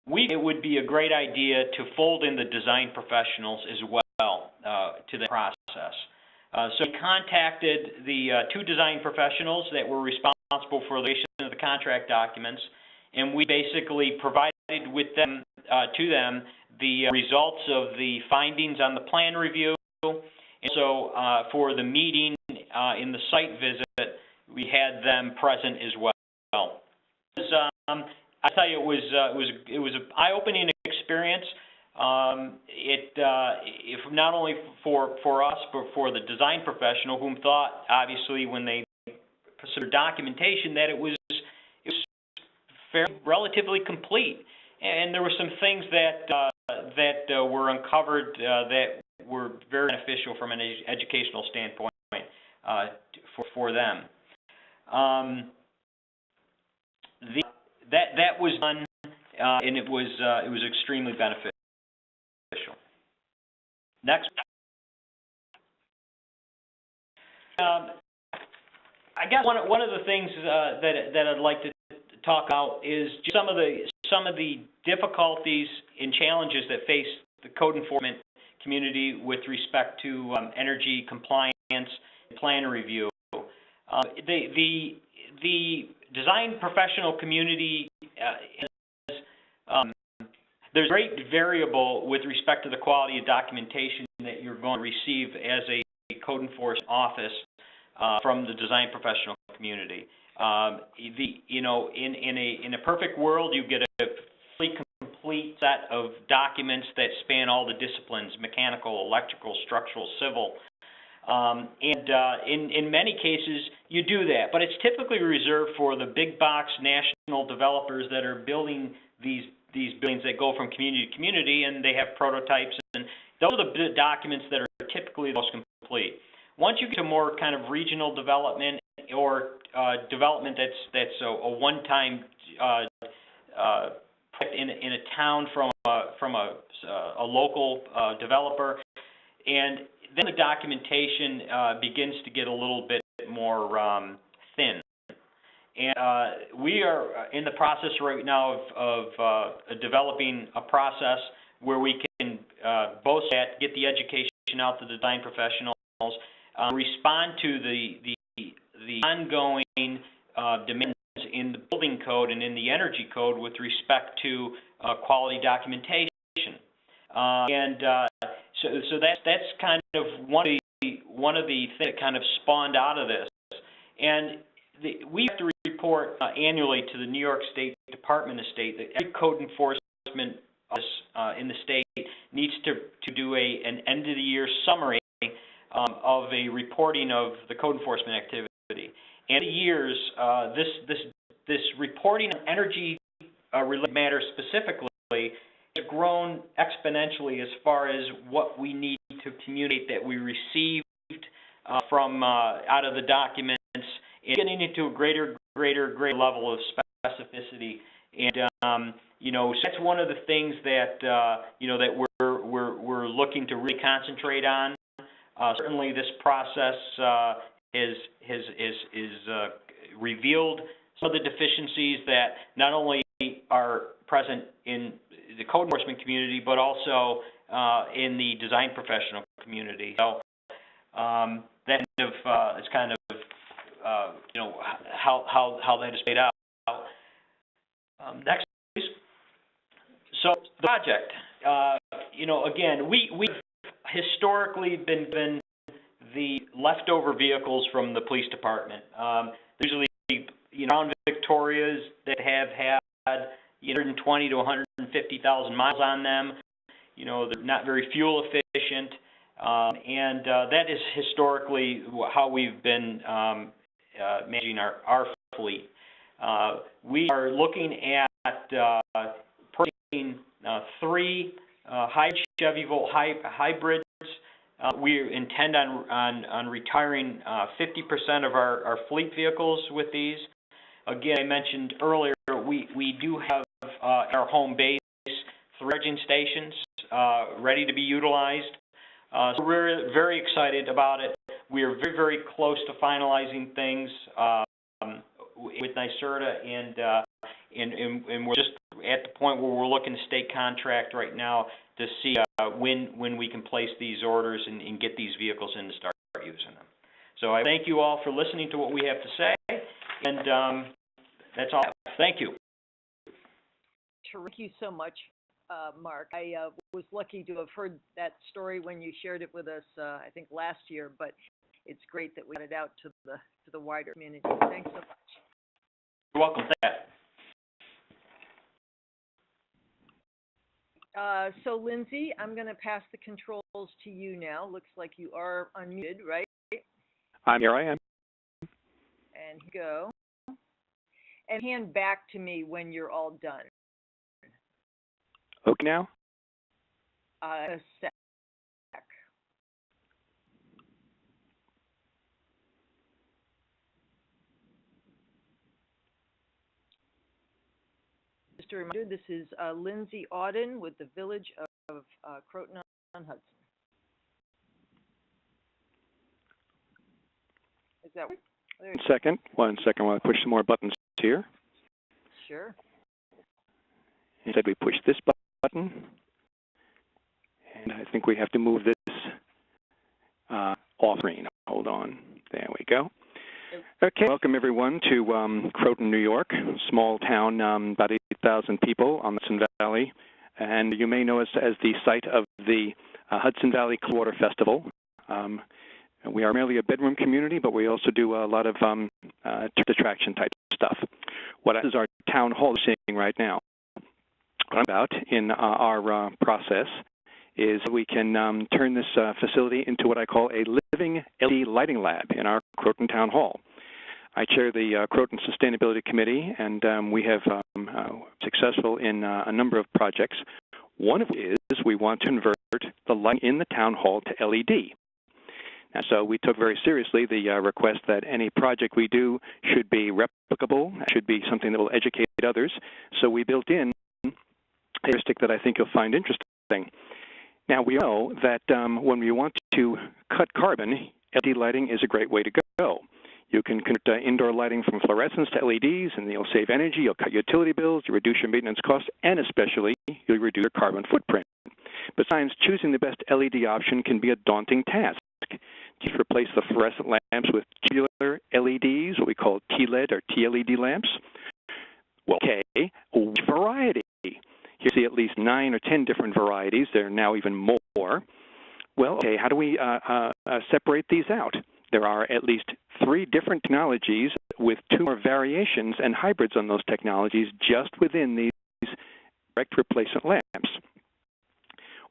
It would be a great idea to fold in the design professionals as well to the process. So we contacted the two design professionals that were responsible for the creation of the contract documents, and we basically provided with them to them the results of the findings on the plan review. And so for the meeting in the site visit, we had them present as well. I tell you, it was an eye-opening experience. If not only for us, but for the design professional, whom thought, obviously, when they considered documentation, that it was fairly relatively complete. And there were some things that were uncovered that were very beneficial from an educational standpoint for them. That was done, and it was extremely beneficial. Next. I guess one of the things that I'd like to talk about is just some of the difficulties and challenges that face the code enforcement community with respect to energy compliance and plan review. The design professional community there's great variable with respect to the quality of documentation that you're going to receive as a code enforcement office from the design professional community. In a perfect world, you get a fully complete complete set of documents that span all the disciplines, mechanical, electrical, structural, civil. In many cases, you do that, but it's typically reserved for the big box national developers that are building these buildings that go from community to community, and they have prototypes, and those are the documents that are typically the most complete. Once you get to more kind of regional development or development that's a one-time project in a town from a local developer, and then the documentation begins to get a little bit more thin. And we are in the process right now of developing a process where we can both get the education out to the design professionals, respond to the ongoing demands in the building code and in the energy code with respect to quality documentation. So that's kind of one of the things that kind of spawned out of this. And we have to report annually to the New York State Department of State that every code enforcement office in the state needs to do an end of the year summary of a reporting of the code enforcement activity. And in years, this reporting on energy related matters specifically has grown exponentially as far as what we need to communicate that we received from out of the documents, and getting into a greater level of specificity. And so that's one of the things that that we're looking to really concentrate on. Certainly, this process has revealed some of the deficiencies that not only are present in the code enforcement community, but also in the design professional community. So that is kind of how that is played out. Next, please. So the project, again, we've historically been the leftover vehicles from the police department. Usually, Crown Victorias that have had 120 to 150,000 miles on them. They're not very fuel efficient, and that is historically how we've been managing our fleet. We are looking at purchasing 3 Chevy Volt hybrids. We intend on retiring 50% of our fleet vehicles with these. Again, I mentioned earlier, we do have at our home base 3 charging stations ready to be utilized. So we're very excited about it. We are very, very close to finalizing things with NYSERDA, and we're just at the point where we're looking to state contract right now to see when we can place these orders and get these vehicles in to start using them. So I thank you all for listening to what we have to say, and that's all. Thank you. Thank you so much, Mark. I was lucky to have heard that story when you shared it with us, I think last year, but it's great that we got it out to the wider community. Thanks so much. You're welcome. Thank you. So Lindsay, I'm going to pass the controls to you now. Looks like you are unmuted, right? Here I am. And go. And hand back to me when you're all done. Okay now? A sec. Just a reminder, this is Lindsay Auden with the Village of Croton on Hudson. Is that right? One second while I push some more buttons here. Sure. Instead we push this button, and I think we have to move this off screen. Hold on. There we go. Okay, welcome everyone to Croton, New York, small town, about 8,000 people on the Hudson Valley, and you may know us as the site of the Hudson Valley Clearwater Festival. We are merely a bedroom community, but we also do a lot of attraction type stuff. What is our town hall seeing right now? What I'm about in our process is we can turn this facility into what I call a living LED lighting lab in our Croton Town Hall. I chair the Croton Sustainability Committee, and we have successful in a number of projects. One of which is we want to convert the lighting in the town hall to LED. And so we took very seriously the request that any project we do should be replicable, should be something that will educate others. So we built in a heuristic that I think you'll find interesting. Now, we know that when we want to cut carbon, LED lighting is a great way to go. You can convert indoor lighting from fluorescence to LEDs, and you'll save energy, you'll cut utility bills, you reduce your maintenance costs, and especially, you'll reduce your carbon footprint. Besides, choosing the best LED option can be a daunting task. You replace the fluorescent lamps with tubular LEDs, what we call TLED or TLED lamps. Well, okay, which variety? You see at least 9 or 10 different varieties. There are now even more. Well, okay, how do we separate these out? There are at least 3 different technologies with 2 more variations and hybrids on those technologies just within these direct replacement lamps.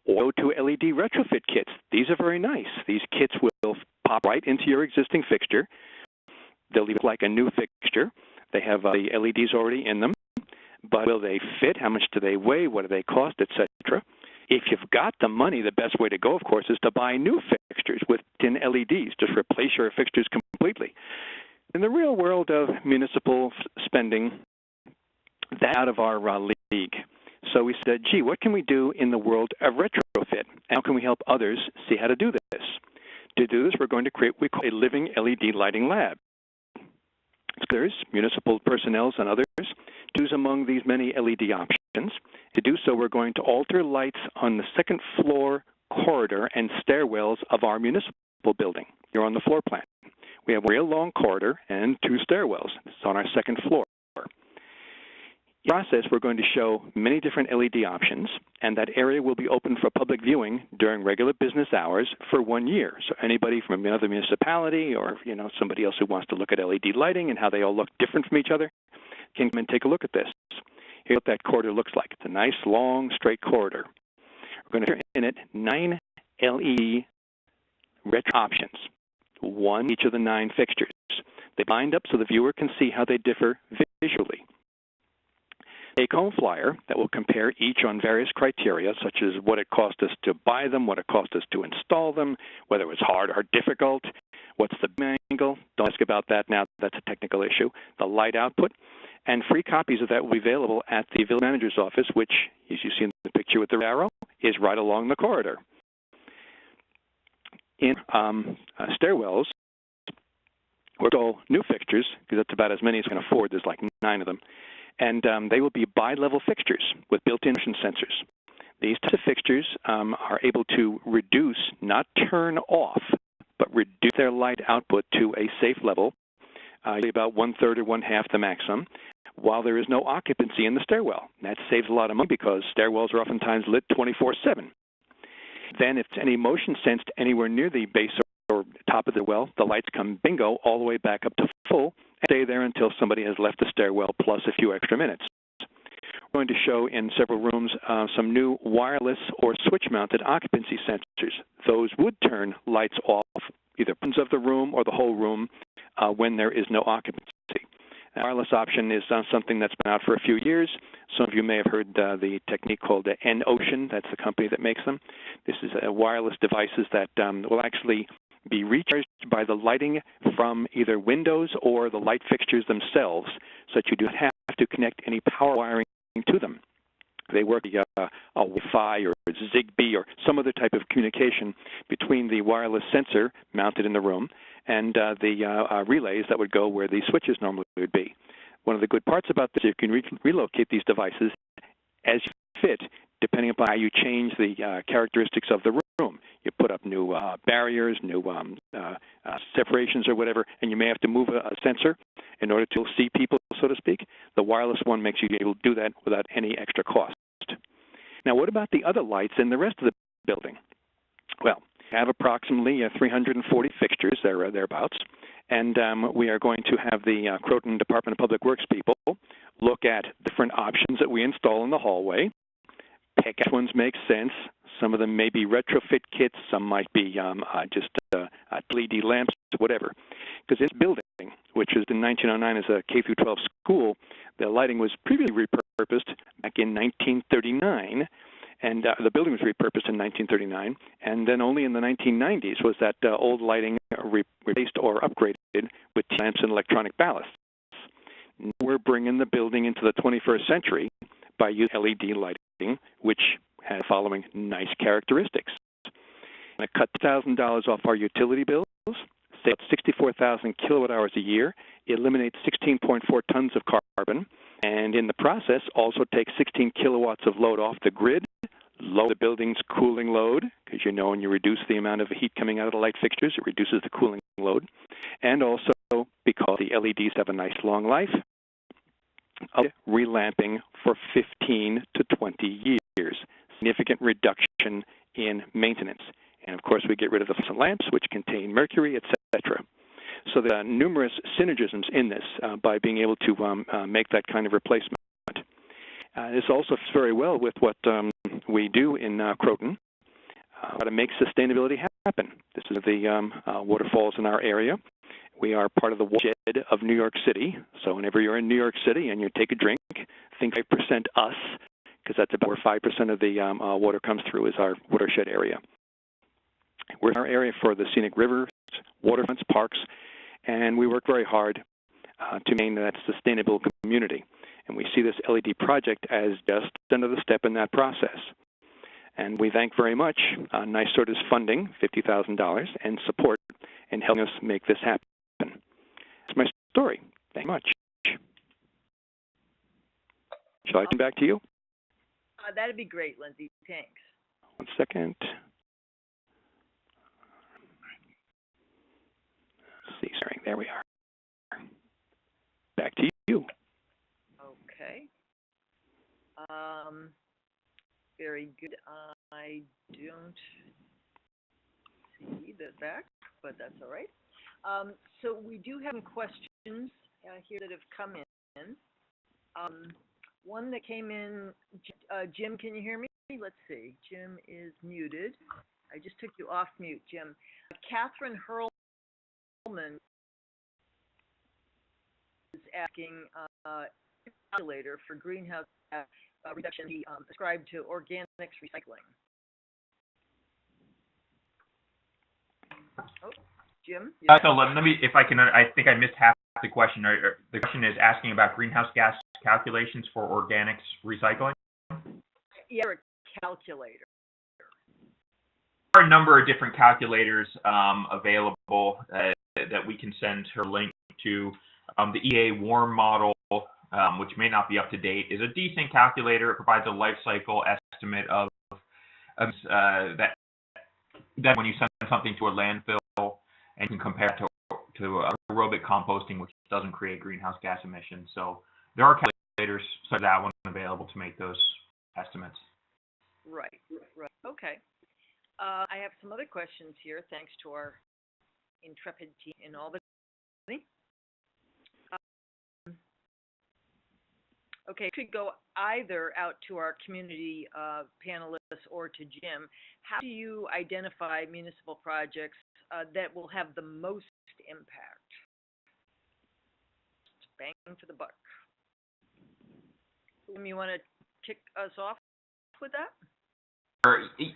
Or to LED retrofit kits. These are very nice. These kits will pop right into your existing fixture. They'll look like a new fixture. They have the LEDs already in them. But will they fit? How much do they weigh? What do they cost, etc.? If you've got the money, the best way to go, of course, is to buy new fixtures with tin LEDs. Just replace your fixtures completely. In the real world of municipal spending, that's out of our league. So we said, gee, what can we do in the world of retrofit? How can we help others see how to do this? To do this, we're going to create what we call a living LED lighting lab. There's municipal personnel and others choose among these many LED options. To do so, we're going to alter lights on the second floor corridor and stairwells of our municipal building. You're on the floor plan. We have a real long corridor and 2 stairwells. It's on our second floor. In the process, we're going to show many different LED options, and that area will be open for public viewing during regular business hours for 1 year. So anybody from another municipality or somebody else who wants to look at LED lighting and how they all look different from each other can come and take a look at this. Here's what that corridor looks like. It's a nice, long, straight corridor. We're going to in it 9 LED retro options, 1 each of the 9 fixtures. They bind up so the viewer can see how they differ visually. Take-home flyer that will compare each on various criteria, such as what it cost us to buy them, what it cost us to install them, whether it was hard or difficult, what's the angle. Don't ask about that now. That's a technical issue. The light output. And free copies of that will be available at the village manager's office, which, as you see in the picture with the arrow, is right along the corridor. In stairwells, we'll install new fixtures, because that's about as many as we can afford. There's like 9 of them. And they will be bi-level fixtures with built-in motion sensors. These types of fixtures are able to reduce, not turn off, but reduce their light output to a safe level, about 1/3 or 1/2 the maximum, while there is no occupancy in the stairwell. That saves a lot of money because stairwells are oftentimes lit 24/7. Then if any motion sensed anywhere near the base or top of the well, the lights come bingo all the way back up to full and stay there until somebody has left the stairwell plus a few extra minutes. We're going to show in several rooms some new wireless or switch-mounted occupancy sensors. Those would turn lights off, either portions of the room or the whole room, when there is no occupancy. The wireless option is something that's been out for a few years. Some of you may have heard the technique called N-Ocean. That's the company that makes them. This is wireless devices that will actually be recharged by the lighting from either windows or the light fixtures themselves, so that you do not have to connect any power wiring to them. They work via a Wi-Fi or Zigbee or some other type of communication between the wireless sensor mounted in the room and the relays that would go where the switches normally would be. One of the good parts about this is you can relocate these devices as you fit, depending upon how you change the characteristics of the room. You put up new barriers, new separations or whatever, and you may have to move a sensor in order to see people, so to speak. The wireless one makes you able to do that without any extra cost. Now, what about the other lights in the rest of the building? Well, we have approximately 340 fixtures, thereabouts, and we are going to have the Croton Department of Public Works people look at different options that we install in the hallway. package ones make sense. Some of them may be retrofit kits. Some might be just LED lamps, whatever. Because this building, which was in 1909 as a K through 12 school, the lighting was previously repurposed back in 1939, and the building was repurposed in 1939, and then only in the 1990s was that old lighting replaced or upgraded with lamps and electronic ballasts. Now we're bringing the building into the 21st century by using LED lighting, which has the following nice characteristics. It cuts $1,000 off our utility bills, saves 64,000 kilowatt hours a year, eliminates 16.4 tons of carbon, and in the process also takes 16 kilowatts of load off the grid, lower the building's cooling load, because you know when you reduce the amount of heat coming out of the light fixtures, it reduces the cooling load, and also because the LEDs have a nice long life, relamping for 15 to 20 years, significant reduction in maintenance. And of course, we get rid of the fluorescent lamps, which contain mercury, etc. So there are numerous synergisms in this by being able to make that kind of replacement. This also fits very well with what we do in Croton, how to make sustainability happen. This is the waterfalls in our area. We are part of the watershed of New York City. So whenever you're in New York City and you take a drink, think 5% us, because that's about where 5% of the water comes through is our watershed area. We're in our area for the scenic rivers, waterfronts, parks, and we work very hard to maintain that sustainable community. And we see this LED project as just another step in that process. And we thank very much NYSERDA's funding, $50,000, and support in helping us make this happen. That's my story. Thank you much. Shall I come back to you? That'd be great, Lindsay. Thanks. 1 second. Let's see, sorry, there we are. Back to you. Okay. Very good. I don't see the back, but that's all right. So we do have some questions here that have come in. One that came in, Jim, can you hear me? Let's see. Jim is muted. I just took you off mute, Jim. Catherine Hurlman is asking calculator for greenhouse gas reduction ascribed to organics recycling. Oh, Jim? So let me, if I can, I think I missed half the question. The question is asking about greenhouse gas calculations for organics recycling? Yeah, a calculator. There are a number of different calculators available that we can send her link to. The EA WARM model, which may not be up to date, is a decent calculator. It provides a life cycle estimate of that when you send something to a landfill, and you can compare it to aerobic composting, which doesn't create greenhouse gas emissions. So there are calculators such as that one available to make those estimates. Right. Okay. I have some other questions here, thanks to our intrepid team in Albany. Okay, could go either out to our community panelists or to Jim. How do you identify municipal projects that will have the most impact? Bang for the buck. Jim, you want to kick us off with that?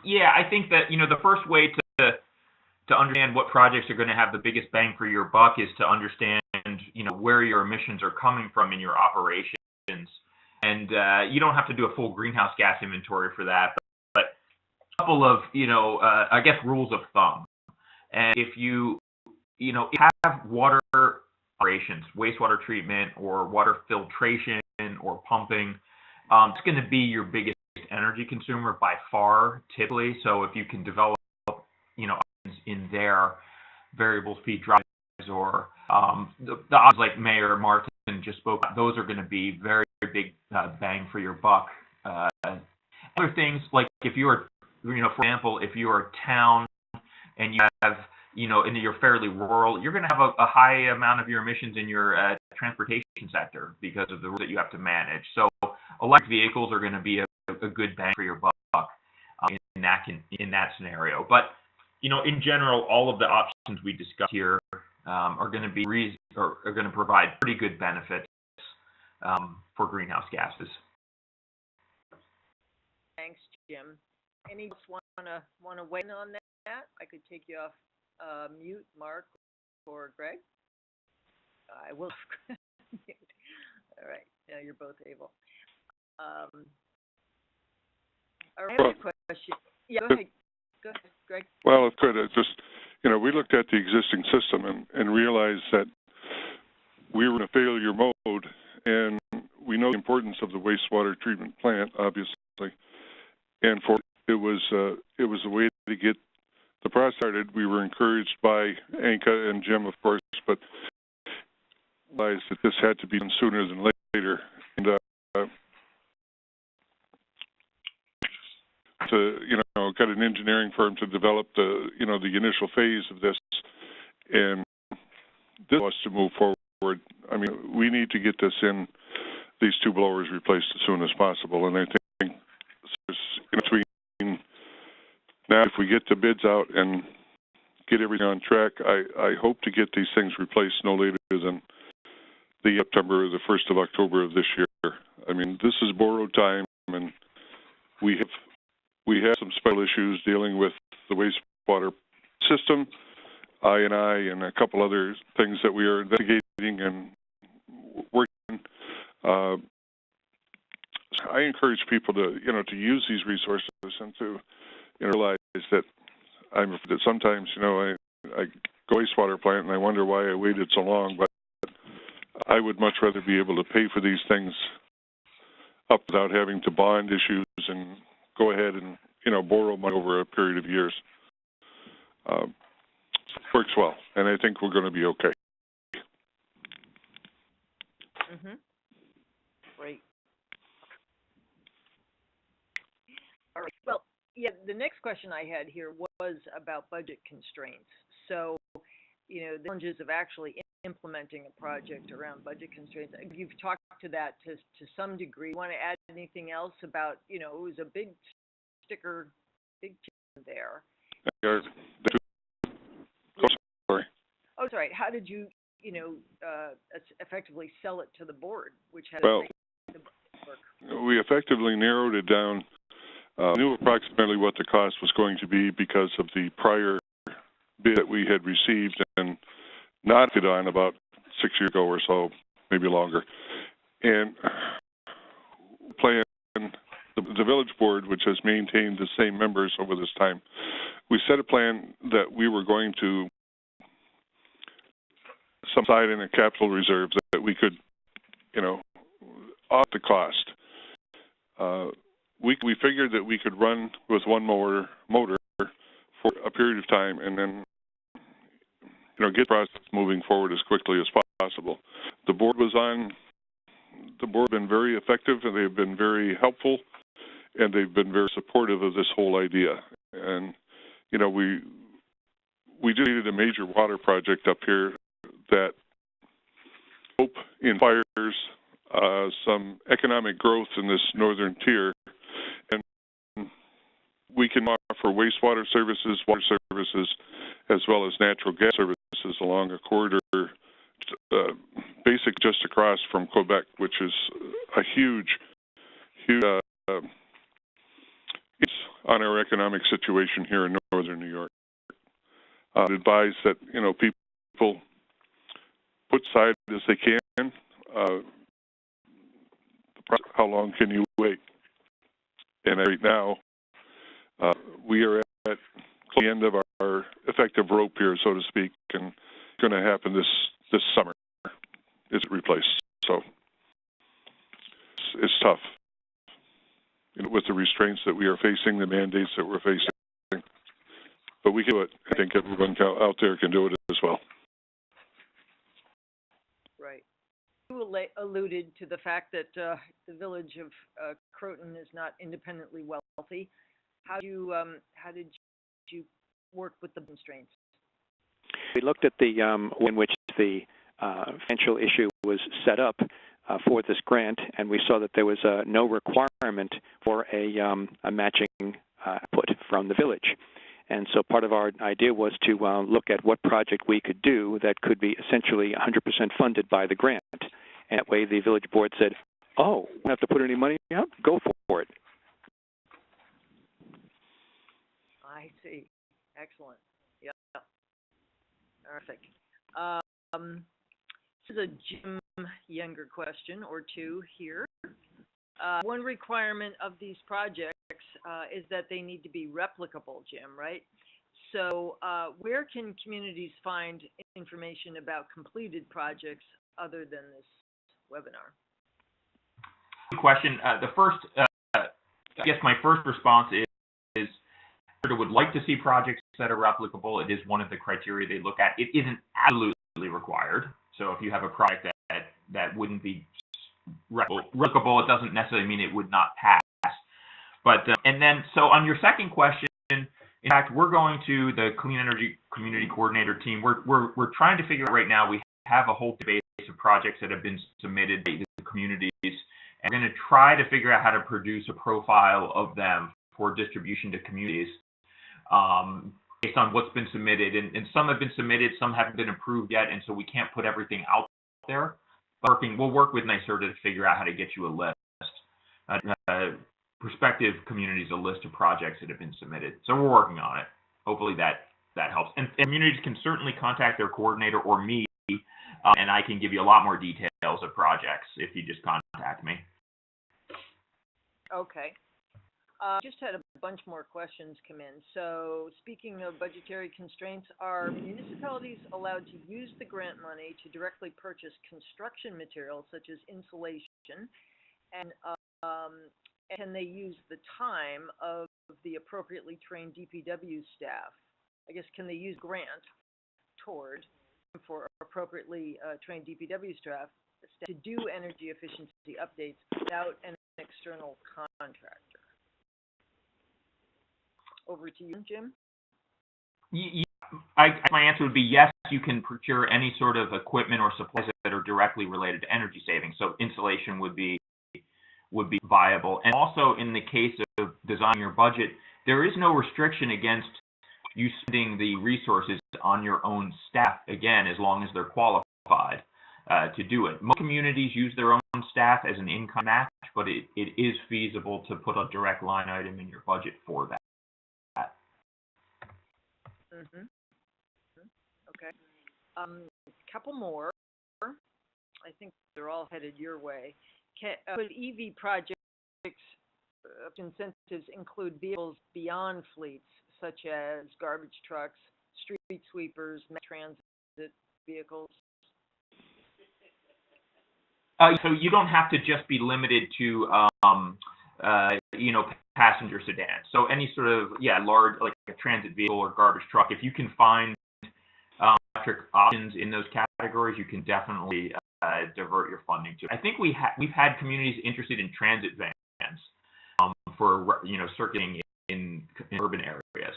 Yeah, I think that, the first way to understand what projects are going to have the biggest bang for your buck is to understand, where your emissions are coming from in your operations. And you don't have to do a full greenhouse gas inventory for that, but a couple of, I guess, rules of thumb. And if you have water operations, wastewater treatment or water filtration or pumping, it's going to be your biggest energy consumer by far, typically. So if you can develop, in there, variable speed drives or the odds like Mayor Martin just spoke about, those are going to be very big bang for your buck. Other things, like if you are, for example, if you are a town and you have, and you're fairly rural, you're going to have a high amount of your emissions in your transportation sector because of the rules that you have to manage. So electric vehicles are going to be a a good bang for your buck in that scenario. But in general, all of the options we discussed here are going to be are going to provide pretty good benefits for greenhouse gases. Thanks, Jim. Any else want to weigh in on that? I could take you off mute, Mark or Greg. I will mute. All right. Now you're both able. All right. I have a question. Yeah, go ahead. Go ahead, Greg. Well, it could. It's just, we looked at the existing system and realized that we were in a failure mode, and we know the importance of the wastewater treatment plant, obviously, and it was a way to get the process started. We were encouraged by Anka and Jim, of course, but realized that this had to be done sooner than later, and to got an engineering firm to develop the the initial phase of this, and this was to move forward. I mean, we need to get this in, these two blowers replaced as soon as possible, and I think between now, if we get the bids out and get everything on track, I hope to get these things replaced no later than the September or the 1st of October of this year. I mean, this is borrowed time, and we have some special issues dealing with the wastewater system, I&I, and a couple other things that we are investigating and working on. I encourage people to, to use these resources and to realize that that sometimes, I go wastewater plant and I wonder why I waited so long, but I would much rather be able to pay for these things up without having to bond issues and go ahead and, borrow money over a period of years. Works well, and I think we're going to be okay. Mm-hmm. Great. All right. Well, yeah, the next question I had here was about budget constraints. So, the challenges of actually implementing a project around budget constraints. You've talked to that to some degree. Want to add anything else about, it was a big there. Sorry. Oh, sorry. How did you, effectively sell it to the board, which had well, the work? We effectively narrowed it down. Knew approximately what the cost was going to be because of the prior bid that we had received and knocked it on about 6 years ago or so, maybe longer. And plan the village board, which has maintained the same members over this time, we set a plan that we were going to subside in a capital reserve that we could, off the cost. We figured that we could run with one motor for a period of time and then, get the process moving forward as quickly as possible. The board has been very effective, and they've been very helpful, and they've been very supportive of this whole idea. And, we just needed a major water project up here that hope inspires some economic growth in this northern tier. And we can offer wastewater services, water services, as well as natural gas services along a corridor basic just across from Quebec, which is a huge it's on our economic situation here in northern New York. Advise that, people put aside as they can. How long can you wait? And right now, we are at the end of our effective rope here, so to speak, and it's going to happen this summer. It's replaced, so it's tough with the restraints that we are facing, the mandates that we're facing. But we can do it. I think everyone out there can do it as well. Right. You alluded to the fact that the village of Croton is not independently wealthy. How did you work with the constraints? We looked at the way in which the financial issue was set up. for this grant, and we saw that there was no requirement for a matching output from the village. And so part of our idea was to look at what project we could do that could be essentially 100% funded by the grant. And that way the village board said, oh, we don't have to put any money out? Go for it. I see. Excellent. Yep. Terrific. This is a Jim Younger question or two here. One requirement of these projects is that they need to be replicable, Jim, right? So where can communities find information about completed projects other than this webinar? Good question. The first, I guess my first response is would like to see projects that are replicable. It is one of the criteria they look at. It isn't absolutely required. So if you have a project that wouldn't be replicable, it doesn't necessarily mean it would not pass. But and then so on your second question, in fact, we're going to the Clean Energy Community Coordinator team. We're trying to figure out right now. We have a whole database of projects that have been submitted to the communities, and we're going to try to figure out how to produce a profile of them for distribution to communities. Based on what's been submitted, and some have been submitted, some haven't been approved yet, and so we can't put everything out there. We'll work with NYSERDA to figure out how to get you a list, prospective communities, a list of projects that have been submitted. So we're working on it. Hopefully that helps. And communities can certainly contact their coordinator or me, and I can give you a lot more details of projects if you just contact me. Okay. Just had a bunch more questions come in. So speaking of budgetary constraints, are municipalities allowed to use the grant money to directly purchase construction materials such as insulation? And can they use the time of the appropriately trained DPW staff? I guess, can they use grant toward for appropriately trained DPW staff to do energy efficiency updates without an external contractor? Over to you, Jim. My answer would be yes, you can procure any sort of equipment or supplies that are directly related to energy savings. So insulation would be viable. And also in the case of designing your budget, there is no restriction against you spending the resources on your own staff, again, as long as they're qualified to do it. Most communities use their own staff as an in-kind match, but it is feasible to put a direct line item in your budget for that. Okay. Couple more. I think they're all headed your way. Could EV projects incentives include vehicles beyond fleets, such as garbage trucks, street sweepers, mass transit vehicles? So you don't have to just be limited to passenger sedans. So any sort of large, like a transit vehicle or garbage truck. If you can find electric options in those categories, you can definitely divert your funding to. I think we've had communities interested in transit vans for circulating in urban areas.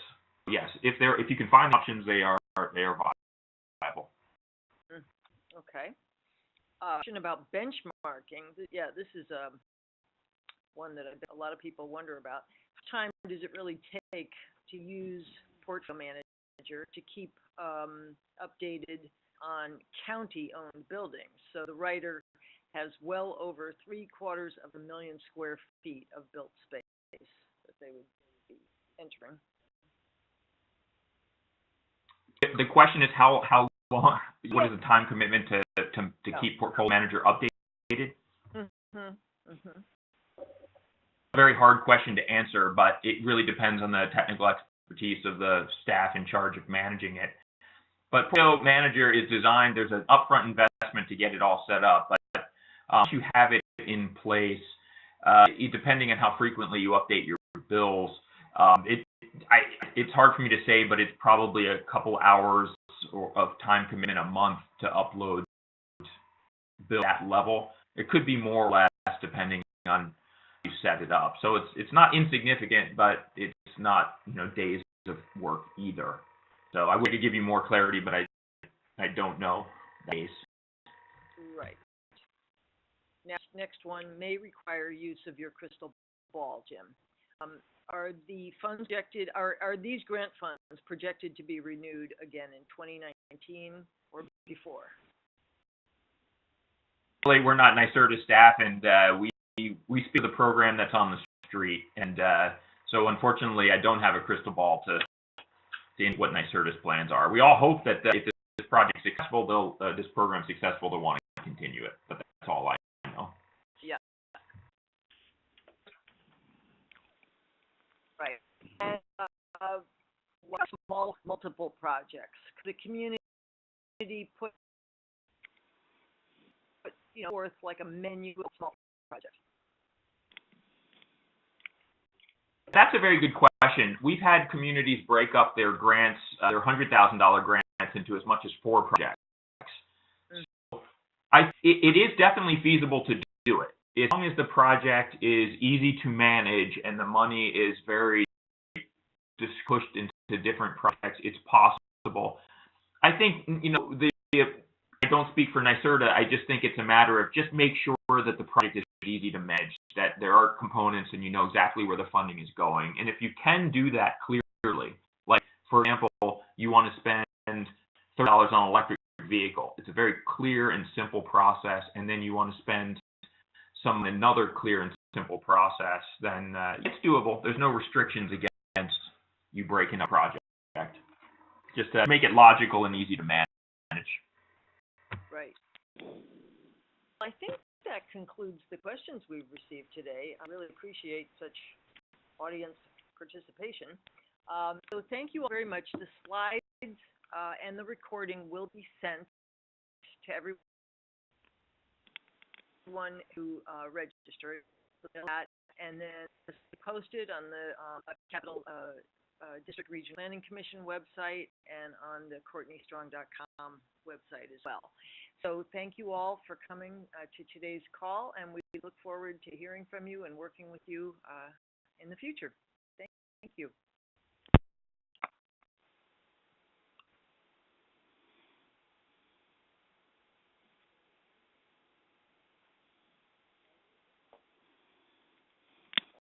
Yes, if you can find options, they are viable. Okay. Question about benchmarking. Yeah, this is one that a lot of people wonder about. How much time does it really take to use Portfolio Manager to keep updated on county-owned buildings? So the writer has well over 750,000 square feet of built space that they would be entering. The question is how long? What is the time commitment to keep Portfolio Manager updated? A very hard question to answer, but it really depends on the technical expertise of the staff in charge of managing it. But Portfolio Manager is designed, there's an upfront investment to get it all set up, but once you have it in place, depending on how frequently you update your bills, it's hard for me to say, but it's probably a couple hours of time commitment a month to upload bill at that level. It could be more or less depending on how you set it up. So it's not insignificant, but it's not days of work either. So I wish I could give you more clarity, but I don't know days. Right. Next one may require use of your crystal ball, Jim. Are the funds projected, are these grant funds projected to be renewed again in 2019 or before? Really, we're not NYSERDA staff, and we speak the program that's on the street, and so unfortunately, I don't have a crystal ball to indicate what NYSERDA's plans are. We all hope that if this project's successful, this program's successful, they'll want to continue it, but that's all I know. Yeah. Right. And what small multiple projects? The community put forth like a menu of small projects. That's a very good question. We've had communities break up their grants, their $100,000 grants into as much as 4 projects. So it is definitely feasible to do it. As long as the project is easy to manage and the money is very just pushed into different projects, it's possible. I think, I don't speak for NYSERDA, I just think it's a matter of just make sure that the project is easy to manage, that there are components and you know exactly where the funding is going. And if you can do that clearly, like, for example, you want to spend $30 on an electric vehicle, it's a very clear and simple process, and then you want to spend another clear and simple process, then it's doable. There's no restrictions against you breaking a project. Just to make it logical and easy to manage. Right. I think that concludes the questions we've received today. I really appreciate such audience participation. So thank you all very much. The slides and the recording will be sent to everyone who registered, and then it's posted on the Capital District Regional Planning Commission website and on the CourtneyStrong.com website as well. So thank you all for coming to today's call, and we look forward to hearing from you and working with you in the future. Thank you.